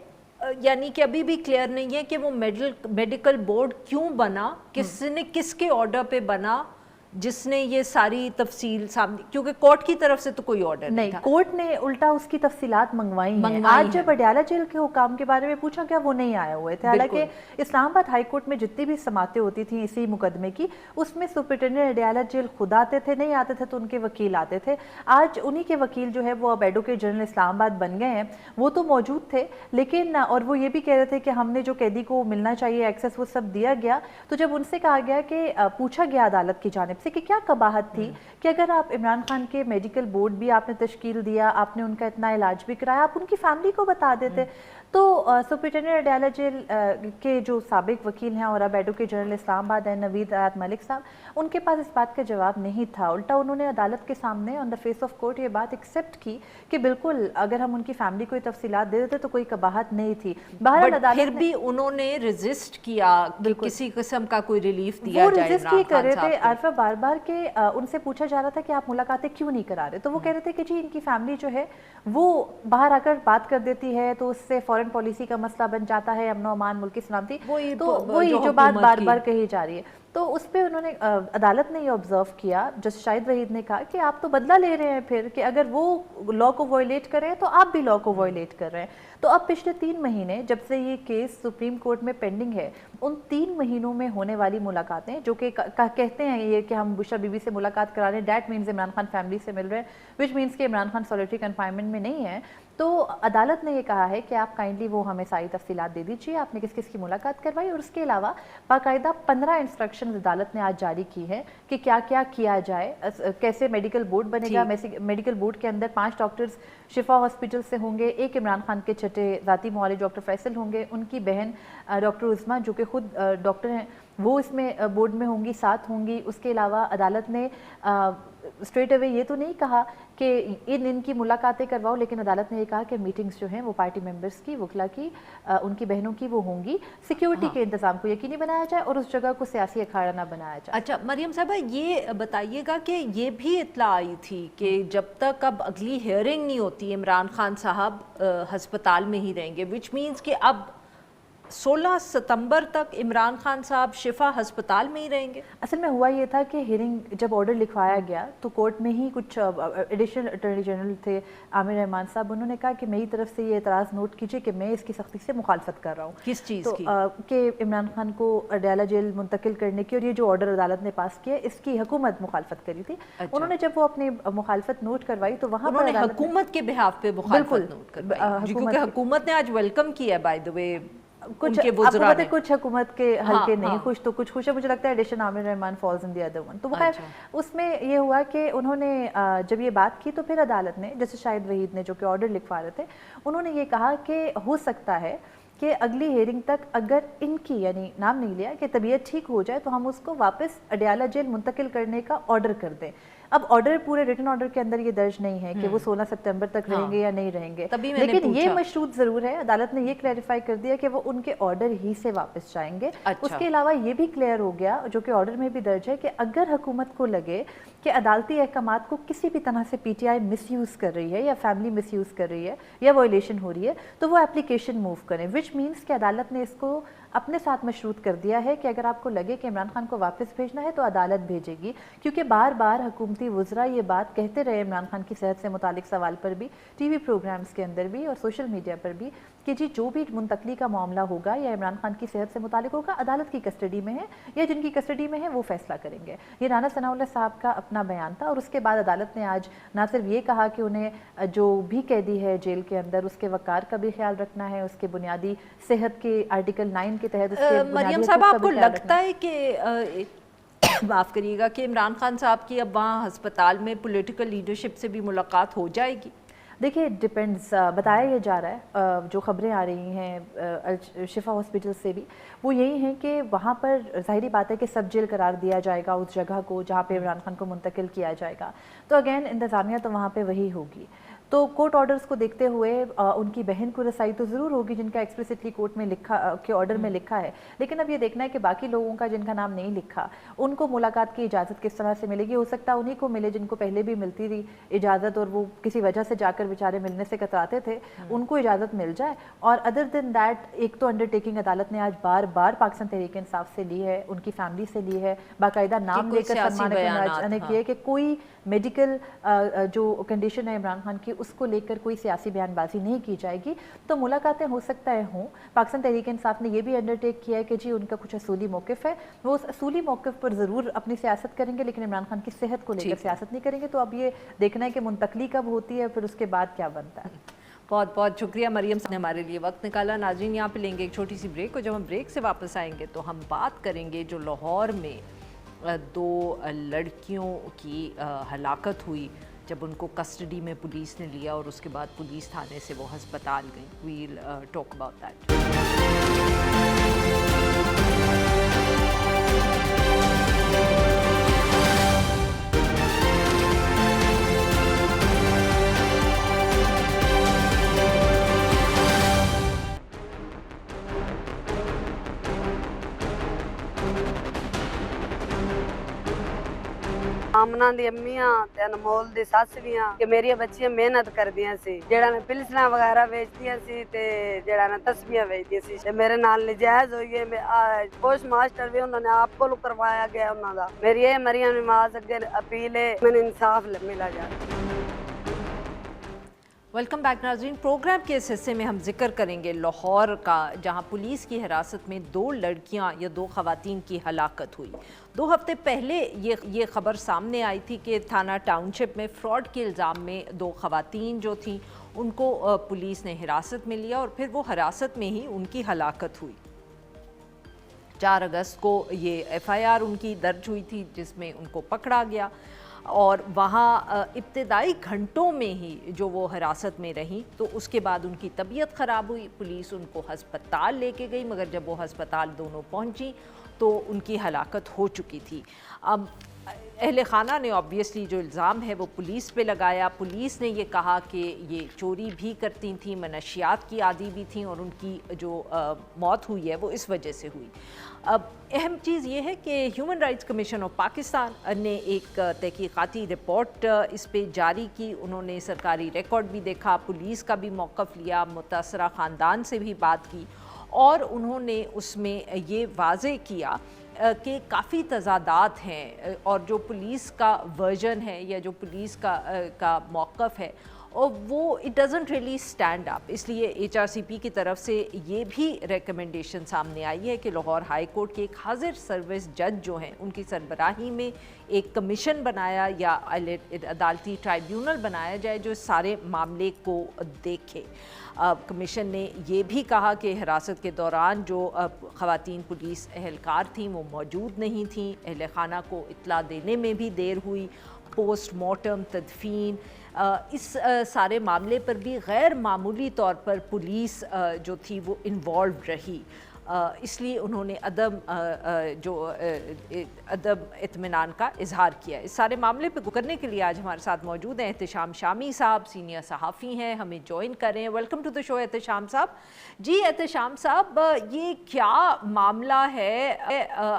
यानी कि अभी भी क्लियर नहीं है कि वो मेडिकल बोर्ड क्यों बना, किसने, किसके ऑर्डर पे बना, जिसने ये सारी तफसील सामने, क्योंकि कोर्ट की तरफ से तो कोई ऑर्डर नहीं था। कोर्ट ने उल्टा उसकी तफसीलात मंगवाई हैं। आज जब अडयाला जेल के हुकाम के बारे में पूछा गया, वो नहीं आए हुए थे। हालांकि इस्लामाबाद हाई कोर्ट में जितनी भी समातें होती थी इसी मुकदमे की, उसमें सुपरिटेंडेंट अडयाला जेल खुद आते थे, नहीं आते थे तो उनके वकील आते थे। आज उन्हीं के वकील जो है वो अब एडवोकेट जनरल इस्लामाबाद बन गए हैं, वो तो मौजूद थे, लेकिन और वो ये भी कह रहे थे कि हमने जो कैदी को मिलना चाहिए एक्सेस वो सब दिया गया। तो जब उनसे कहा गया कि पूछा गया अदालत की जानिब से कि क्या कबाहत थी कि अगर आप इमरान खान के मेडिकल बोर्ड भी आपने तश्कील दिया, आपने उनका इतना इलाज भी कराया, आप उनकी फैमिली को बता देते, तो सुपरिटेंडेंट अडयाला जेल के जो साबिक वकील हैं और अब एडवोकेट जनरल इस्लामाबाद हैं नवीद आयत मलिक साहब, उनके पास इस बात का जवाब नहीं था। उल्टा उन्होंने अदालत के सामने on the face of court ये बात एक्सेप्ट की कि बिल्कुल अगर हम उनकी फैमिली को तफसीलात दे देते तो कोई कबाहत नहीं थी। बहरहाल अदालत फिर भी उन्होंने रेजिस्ट किया कि किसी किस्म का कोई रिलीफ दिया जाए। वो रेजिस्ट ही कर रहे थे आरफा, बार बार के उनसे पूछा जा रहा था कि आप मुलाकातें क्यों नहीं करा रहे, तो वो कह रहे थे कि जी इनकी फैमिली जो है वो बाहर आकर बात कर देती है तो उससे फॉरेन पॉलिसी का मसला बन जाता है, अमन अमान, मुल्की सलामती, तो वही जो बात बार बार कही जा रही है। तो उस पर उन्होंने अदालत ने ये ऑब्जर्व किया, जस्टिस शाहिद वहीद ने कहा कि आप तो बदला ले रहे हैं फिर, कि अगर वो लॉ को वायलेट कर रहे हैं तो आप भी लॉ को वायलेट कर रहे हैं। तो अब पिछले 3 महीने जब से ये केस सुप्रीम कोर्ट में पेंडिंग है, उन 3 महीनों में होने वाली मुलाकातें जो कि कहते हैं ये कि हम बुशरा बीबी से मुलाकात करा रहे हैं, that means Imran Khan family से मिल रहे हैं, विच मीन्स कि इमरान खान सॉलिटरी कन्फाइनमेंट में नहीं है। तो अदालत ने ये कहा है कि आप काइंडली वो हमें सारी तफसीलात दे दीजिए, आपने किस किस की मुलाकात करवाई, और उसके अलावा बाकायदा 15 इंस्ट्रक्शन अदालत ने आज जारी की हैं कि क्या क्या किया जाए, कैसे मेडिकल बोर्ड बनेगा। मेडिकल बोर्ड के अंदर 5 डॉक्टर्स शिफा हॉस्पिटल से होंगे, एक इमरान खान के छठे ज़ाती मुआलिज डॉक्टर फैसल होंगे, उनकी बहन डॉक्टर उस्मा जो कि खुद डॉक्टर हैं वो इसमें बोर्ड में होंगी, 7 होंगी। उसके अलावा अदालत ने स्ट्रेट अवे ये तो नहीं कहा कि इनकी मुलाकातें करवाओ, लेकिन अदालत ने ये कहा कि मीटिंग्स जो हैं वो पार्टी मेंबर्स की, वकला की, उनकी बहनों की वो होंगी, सिक्योरिटी के इंतजाम को यकीनी बनाया जाए और उस जगह को सियासी अखाड़ा ना बनाया जाए। अच्छा मरियम साहबा ये बताइएगा कि ये भी इत्तला आई थी कि जब तक अब अगली हियरिंग नहीं होती इमरान खान साहब हस्पताल में ही रहेंगे, विच मीन्स कि अब 16 सितंबर तक इमरान खान साहब शिफा हस्पताल में ही रहेंगे। असल में हुआ ये था कि हियरिंग जब ऑर्डर लिखवाया गया तो कोर्ट में ही कुछ एडिशनल अटॉर्नी जनरल थे आमिर रहमान साहब, उन्होंने कहा कि मेरी तरफ से ये एतराज़ नोट कीजिए कि मैं इसकी सख्ती से मुखालफत कर रहा हूँ। किस चीज़ की? कि इमरान खान को अडयाला जेल मुंतकिल करने की, और ये जो ऑर्डर अदालत ने पास किया इसकी हुकूमत मुखालफत करी थी। अच्छा। उन्होंने जब वो अपनी मुखालफत नोट करवाई तो वहाँ पर हुकूमत के बिहाफ पे मुखालफत नोट करवाई, क्योंकि हुकूमत ने आज वेलकम किया बाय द वे। कुछ हुकूमत के हल्के नहीं खुश, तो कुछ खुश है। मुझे लगता है addition Aamir Rehman falls in the other one. तो वो उसमें ये हुआ कि उन्होंने जब ये बात की तो फिर अदालत ने, जैसे शाहिद वहीद ने जो कि ऑर्डर लिखवा रहे थे, उन्होंने ये कहा कि हो सकता है کہ اگلی ہیئرنگ تک اگر ان کی یعنی نام نہیں لیا کہ طبیعت ٹھیک ہو جائے تو ہم اس کو واپس اڈیالہ جیل منتقل کرنے کا آرڈر کر دیں. اب آرڈر پورے ریٹن آرڈر کے اندر یہ درج نہیں ہے کہ وہ 16 ستمبر تک رہیں گے یا نہیں رہیں گے, لیکن یہ مشروط ضرور ہے. عدالت نے یہ کلیریفائی کر دیا کہ وہ ان کے آرڈر ہی سے واپس جائیں گے. اس کے علاوہ یہ بھی کلیئر ہو گیا جو کہ آرڈر میں بھی درج ہے کہ اگر حکومت کو لگے کہ عدالتی احکامات کو کسی بھی طرح سے P T I miss use کر رہی ہے یا فیملی مس یوز کر رہی ہے یا وائلیشن ہو رہی ہے تو وہ اپلیکیشن موو کریں, وچ مینس کہ عدالت نے اس کو اپنے ساتھ مشروط کر دیا ہے کہ اگر آپ کو لگے کہ عمران خان کو واپس بھیجنا ہے تو عدالت بھیجے گی. کیونکہ بار بار حکومتی وزراء یہ بات کہتے رہے عمران خان کی صحت سے متعلق سوال پر بھی, ٹی وی پروگرامز کے اندر بھی اور سوشل میڈیا پر بھی, کہ جی جو بھی منتقلی کا معاملہ ہوگا یا عمران خان کی صحت سے متعلق ہوگا عدالت کی کسٹڈی میں ہے یا جن کی کسٹڈی میں ہے وہ فیصلہ کریں گے. یہ رانا ثناء اللہ صاحب کا اپنا بیان تھا. اور اس کے بعد عدالت نے آج نہ صرف یہ کہا کہ انہیں جو بھی قیدی ہے جیل کے اندر اس کے وقار کا بھی خیال رکھنا ہے, اس کے بنیادی صحت کے آرٹیکل 9 کے تحت اس کے مریم صاحب آپ کو لگتا ہے کہ معاف کریے گا کہ عمران خان صاحب کی اب وہاں ہسپتال میں پولیٹیکل لیڈرشپ سے بھی ملاقات ہو جائے گی؟ دیکھیے ڈپینڈز, بتایا یہ جا رہا ہے جو خبریں آ رہی ہیں شفا ہاسپٹل سے بھی, وہ یہی ہیں کہ وہاں پر ظاہری بات ہے کہ سب جیل قرار دیا جائے گا اس جگہ کو جہاں پہ عمران خان کو منتقل کیا جائے گا. تو اگین انتظامیہ تو وہاں پہ وہی ہوگی. تو کورٹ آرڈرز کو دیکھتے ہوئے ان کی بہن کو رسائی تو ضرور ہوگی جن کا ایکسپلیسٹلی کورٹ میں لکھا کے آرڈر میں لکھا ہے, لیکن اب یہ دیکھنا ہے کہ باقی لوگوں کا جن کا نام نہیں لکھا ان کو ملاقات کی اجازت کس طرح سے ملے گی. ہو سکتا ہے انہیں کو ملے جن کو پہلے بھی ملتی تھی اجازت اور وہ کسی وجہ سے جا کر بیچارے ملنے سے کتراتے تھے, ان کو اجازت مل جائے. اور ادر دین دیٹ ایک تو انڈر ٹیکنگ عدالت نے آج بار بار پاکستان تحریک انصاف سے لی ہے, ان کی فیملی سے لی ہے, باقاعدہ نام لے کر سلمان نے کیا کہ کوئی میڈیکل جو کنڈیشن ہے عمران خان کی اس کو لے کر کوئی سیاسی بیان بازی نہیں کی جائے گی. تو ملاقاتیں ہو سکتا ہے ہوں. پاکستان تحریک انصاف نے یہ بھی انڈر ٹیک کیا ہے کہ جی ان کا کچھ اصولی موقف ہے, وہ اس اصولی موقف پر ضرور اپنی سیاست کریں گے لیکن عمران خان کی صحت کو لے کر سیاست نہیں کریں گے. تو اب یہ دیکھنا ہے کہ منتقلی کب ہوتی ہے پھر اس کے بعد کیا بنتا ہے. بہت بہت شکریہ مریم صاحب نے ہمارے لیے وقت نکالا. ناظرین یہاں پہ لیں گے ایک چھوٹی سی بریک, اور جب ہم بریک سے واپس آئیں گے تو ہم بات کریں گے جو لاہور میں 2 لڑکیوں کی ہلاکت ہوئی جب ان کو کسٹڈی میں پولیس نے لیا اور اس کے بعد پولیس تھانے سے وہ ہسپتال گئیں. We'll talk about that. Amna ਦੀ ਅੰਮੀਆਂ ਤੇ ਅਨਮੋਲ ਦੀ ਸੱਸ ਵੀ ਆ ਕਿ ਮੇਰੀਆਂ ਬੱਚੀਆਂ ਮਿਹਨਤ ਕਰਦੀਆਂ ਸੀ, ਜਿਹੜਾ ਨੇ ਪਿਲਸਣਾ ਵਗੈਰਾ ਵੇਚਦੀਆਂ ਸੀ ਤੇ ਜਿਹੜਾ ਨੇ ਤਸਬੀਹਾਂ ਵੇਚਦੀਆਂ ਸੀ ਤੇ ਮੇਰੇ ਨਾਲ ਨਜਾਇਜ਼ ਹੋਈ ਹੈ. ਪੋਸਟ ਮਾਸਟਰ ਵੀ ਉਹਨਾਂ ਨੇ ਆਪ ਕੋਲ ਕਰਵਾਇਆ ਗਿਆ ਉਹਨਾਂ ਦਾ. ਮੇਰੀ ਇਹ ਮਰੀਮ ਨਮਾਜ਼ ਅੱਗੇ अपील है ਮੈਨੂੰ इंसाफ मिला जाए. वेलकम बैक नाज़रीन. प्रोग्राम के इस हिस्से में हम जिक्र करेंगे लाहौर का, जहां पुलिस की हिरासत में 2 लड़कियां या 2 ख़वातीन की हलाकत हुई. 2 हफ्ते पहले ये खबर सामने आई थी कि थाना टाउनशिप में फ्रॉड के इल्ज़ाम में 2 ख़वातीन जो थीं उनको पुलिस ने हिरासत में लिया और फिर वो हिरासत में ही उनकी हलाकत हुई. 4 अगस्त को ये FIR उनकी दर्ज हुई थी जिसमें उनको पकड़ा गया और वहाँ इब्तदाई घंटों में ही जो वो हिरासत में रहीं तो उसके बाद उनकी तबीयत ख़राब हुई. पुलिस उनको हस्पताल लेके गई, मगर जब वो हस्पताल दोनों पहुँची तो उनकी हलाकत हो चुकी थी. अब अहले खाना ने ऑब्वियसली जो इल्ज़ाम है वो पुलिस पे लगाया. पुलिस ने ये कहा कि ये चोरी भी करती थी, मनशियात की आदी भी थी और उनकी जो मौत हुई है वो इस वजह से हुई. अब अहम चीज़ ये है कि human rights commission of Pakistan ने एक तहकीकाती रिपोर्ट इस पे जारी की. उन्होंने सरकारी रिकॉर्ड भी देखा, पुलिस का भी मौक़िफ़ लिया, मुतासरा ख़ानदान से भी बात की और उन्होंने उसमें ये वाज़े किया कि काफ़ी तज़ादात हैं और जो पुलिस का वर्जन है या जो पुलिस का मौक़िफ़ है और वो it doesn't really stand up. इसलिए HRCP की तरफ से ये भी रिकमेंडेशन सामने आई है कि लाहौर हाई कोर्ट के एक हाजिर सर्विस जज जो हैं उनकी सरबराही में एक कमीशन बनाया या अदालती ट्राइब्यूनल बनाया जाए जो इस सारे मामले को देखे. कमीशन ने ये भी कहा कि हिरासत के दौरान जो ख़वातीन पुलिस एहलकार थीं वो मौजूद नहीं थीं. अहल खाना को इत्तला देने में भी देर हुई. पोस्टमार्टम, तदफीन, اس سارے معاملے پر بھی غیر معمولی طور پر پولیس جو تھی وہ انوالوڈ رہی، اس لیے انہوں نے عدم اطمینان کا اظہار کیا۔ اس سارے معاملے پہ گفتگو کے لیے آج ہمارے ساتھ موجود ہیں احتشام شامی صاحب، سینئر صحافی ہیں، ہمیں جوائن کر رہے ہیں۔ ویلکم ٹو دی شو احتشام صاحب۔ جی احتشام صاحب، یہ کیا معاملہ ہے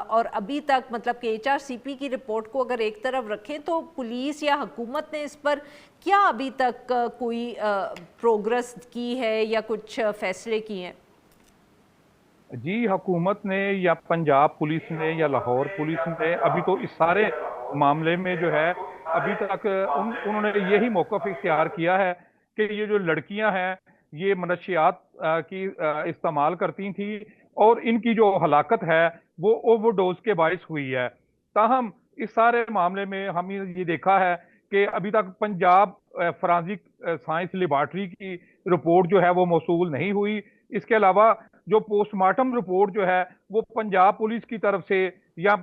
اور ابھی تک مطلب کہ HRCP کی رپورٹ کو اگر ایک طرف رکھیں تو پولیس یا حکومت نے اس پر کیا ابھی تک کوئی پروگرس کی ہے یا کچھ فیصلے کیے ہیں؟ جی حکومت نے یا پنجاب پولیس نے یا لاہور پولیس نے ابھی تو اس سارے معاملے میں جو ہے ابھی تک انہوں نے یہی موقف اختیار کیا ہے کہ یہ جو لڑکیاں ہیں یہ منشیات کی استعمال کرتی تھیں اور ان کی جو ہلاکت ہے وہ اوور ڈوز کے باعث ہوئی ہے۔ تاہم اس سارے معاملے میں ہم یہ دیکھا ہے کہ ابھی تک پنجاب فرانزک سائنس لیبارٹری کی رپورٹ جو ہے وہ موصول نہیں ہوئی۔ اس کے علاوہ جو پوسٹ مارٹم رپورٹ جو ہے وہ پنجاب پولیس کی طرف سے یا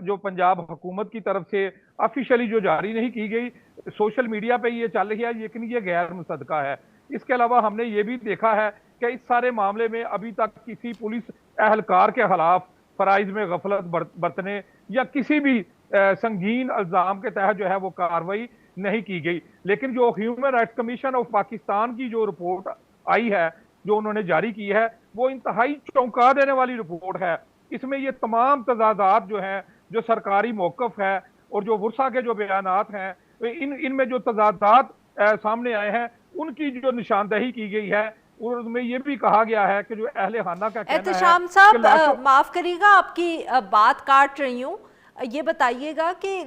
جو پنجاب حکومت کی طرف سے آفیشلی جو جاری نہیں کی گئی، سوشل میڈیا پہ یہ چل رہی ہے، لیکن یہ غیر مصدقہ ہے۔ اس کے علاوہ ہم نے یہ بھی دیکھا ہے کہ اس سارے معاملے میں ابھی تک کسی پولیس اہلکار کے خلاف فرائض میں غفلت برتنے یا کسی بھی سنگین الزام کے تحت جو ہے وہ کارروائی نہیں کی گئی۔ لیکن جو human rights commission of Pakistan کی جو رپورٹ آئی ہے، جو انہوں نے جاری کی ہے، وہ انتہائی چونکا دینے والی رپورٹ ہے۔ اس میں یہ تمام تضادات جو ہیں، جو سرکاری موقف ہے اور جو ورثہ کے جو بیانات ہیں، ان میں جو تضادات سامنے آئے ہیں ان کی جو نشاندہی کی گئی ہے، اور اس میں یہ بھی کہا گیا ہے کہ جو اہل خانہ کا کہنا ہے۔ احتشام صاحب معاف کریے گا، آپ کی بات کاٹ رہی ہوں، یہ بتائیے گا کہ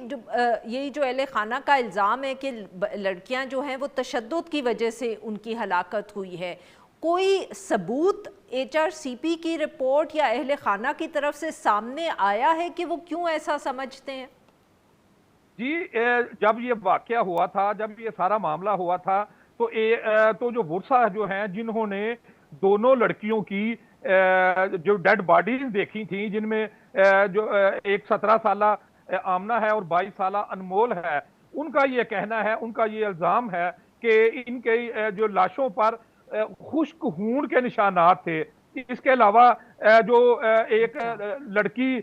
یہ جو اہل خانہ کا الزام ہے کہ لڑکیاں جو ہیں وہ تشدد کی وجہ سے ان کی ہلاکت ہوئی ہے، کوئی ثبوت HRCP کی رپورٹ یا اہل خانہ کی طرف سے سامنے آیا ہے کہ وہ کیوں ایسا سمجھتے ہیں؟ جی جب یہ واقعہ ہوا تھا، جب یہ سارا معاملہ ہوا تھا تو جو ورثہ جو ہیں جنہوں نے دونوں لڑکیوں کی جو ڈیڈ باڈیز دیکھی تھیں، جن میں جو ایک 17 سالہ آمنہ ہے اور 22 سالہ انمول ہے، ان کا یہ کہنا ہے، ان کا یہ الزام ہے کہ ان کے جو لاشوں پر خشک خون کے نشانات تھے۔ اس کے علاوہ جو ایک لڑکی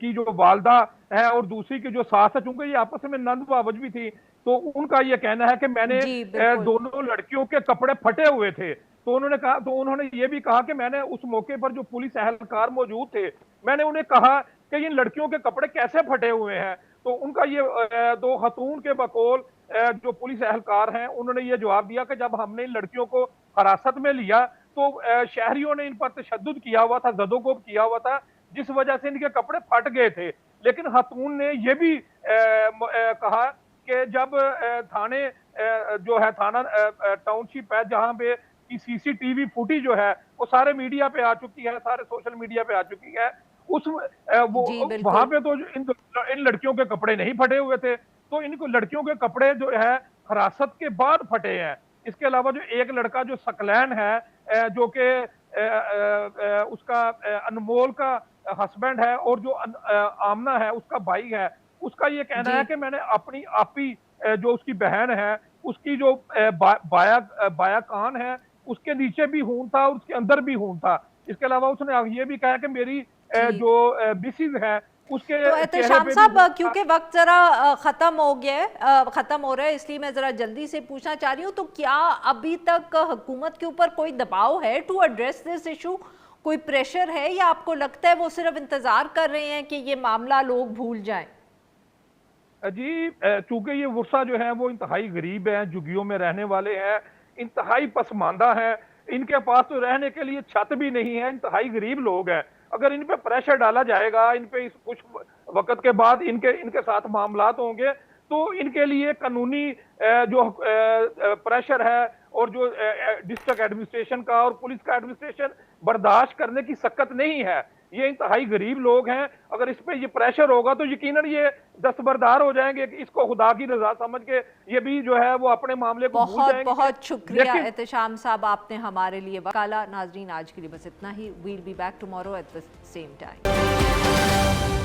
کی جو والدہ ہے اور دوسری کی جو ساس ہے، چونکہ یہ آپس میں نند باوج بھی تھی، تو ان کا یہ کہنا ہے کہ میں نے دونوں لڑکیوں کے کپڑے پھٹے ہوئے تھے۔ تو انہوں نے یہ بھی کہا کہ میں نے اس موقع پر جو پولیس اہلکار موجود تھے، میں نے انہیں کہا کہ ان لڑکیوں کے کپڑے کیسے پھٹے ہوئے ہیں۔ تو ان کا یہ دو خاتون کے بقول جو پولیس اہلکار ہیں، انہوں نے یہ جواب دیا کہ جب ہم نے ان لڑکیوں کو حراست میں لیا تو شہریوں نے ان پر تشدد کیا ہوا تھا، زد و کوب کیا ہوا تھا، جس وجہ سے ان کے کپڑے پھٹ گئے تھے۔ لیکن خاتون نے یہ بھی کہا کہ جب تھانے جو ہے تھانہ ٹاؤن شپ ہے جہاں پہ کی CCTV فوٹیج جو ہے وہ سارے میڈیا پہ آ چکی ہے، سارے سوشل میڈیا پہ آ چکی ہے، وہاں پہ تو ان لڑکیوں کے کپڑے نہیں پھٹے ہوئے تھے، تو ان کو لڑکیوں کے کپڑے جو ہے حراست کے بعد پھٹے ہیں۔ اس کے علاوہ جو ایک لڑکا جو سکلین ہے، جو کہ اس کا انمول کا ہسبینڈ ہے اور جو آمنہ ہے اس کا بھائی ہے، اس کا یہ کہنا ہے کہ میں نے اپنی آپی جو اس کی بہن ہے، اس کی جو بایا کان ہے، اس کے نیچے بھی خون تھا اور اس کے اندر بھی خون تھا۔ اس کے علاوہ اس نے یہ بھی کہا کہ میری جو مسز ہے اس کے تو احتشام صاحب کیونکہ وقت ذرا ختم ہو رہا ہے، اس لیے میں ذرا جلدی سے پوچھنا چاہ رہی ہوں، تو کیا ابھی تک حکومت کے اوپر کوئی دباؤ ہے ٹو ایڈریس دس ایشو؟ کوئی پریشر ہے یا آپ کو لگتا ہے وہ صرف انتظار کر رہے ہیں کہ یہ معاملہ لوگ بھول جائیں؟ جی چونکہ یہ ورثہ جو ہیں وہ انتہائی غریب ہیں، جھگیوں میں رہنے والے ہیں، انتہائی پسماندہ ہیں، ان کے پاس تو رہنے کے لیے چھت بھی نہیں ہے، انتہائی غریب لوگ ہیں۔ اگر ان پہ پریشر ڈالا جائے گا، ان پہ کچھ وقت کے بعد ان کے ساتھ معاملات ہوں گے، تو ان کے لیے قانونی جو پریشر ہے اور جو ڈسٹرکٹ ایڈمنسٹریشن کا اور پولیس کا ایڈمنسٹریشن برداشت کرنے کی سکت نہیں ہے۔ یہ انتہائی غریب لوگ ہیں، اگر اس پہ یہ پریشر ہوگا تو یقیناً یہ دستبردار ہو جائیں گے کہ اس کو خدا کی رضا سمجھ کے یہ بھی جو ہے وہ اپنے معاملے کو بھول جائیں گے۔ بہت شکریہ احتشام صاحب، آپ نے ہمارے لیے وقت نکالا۔ ناظرین آج کے لیے بس اتنا ہی، we'll be back tomorrow at the same time.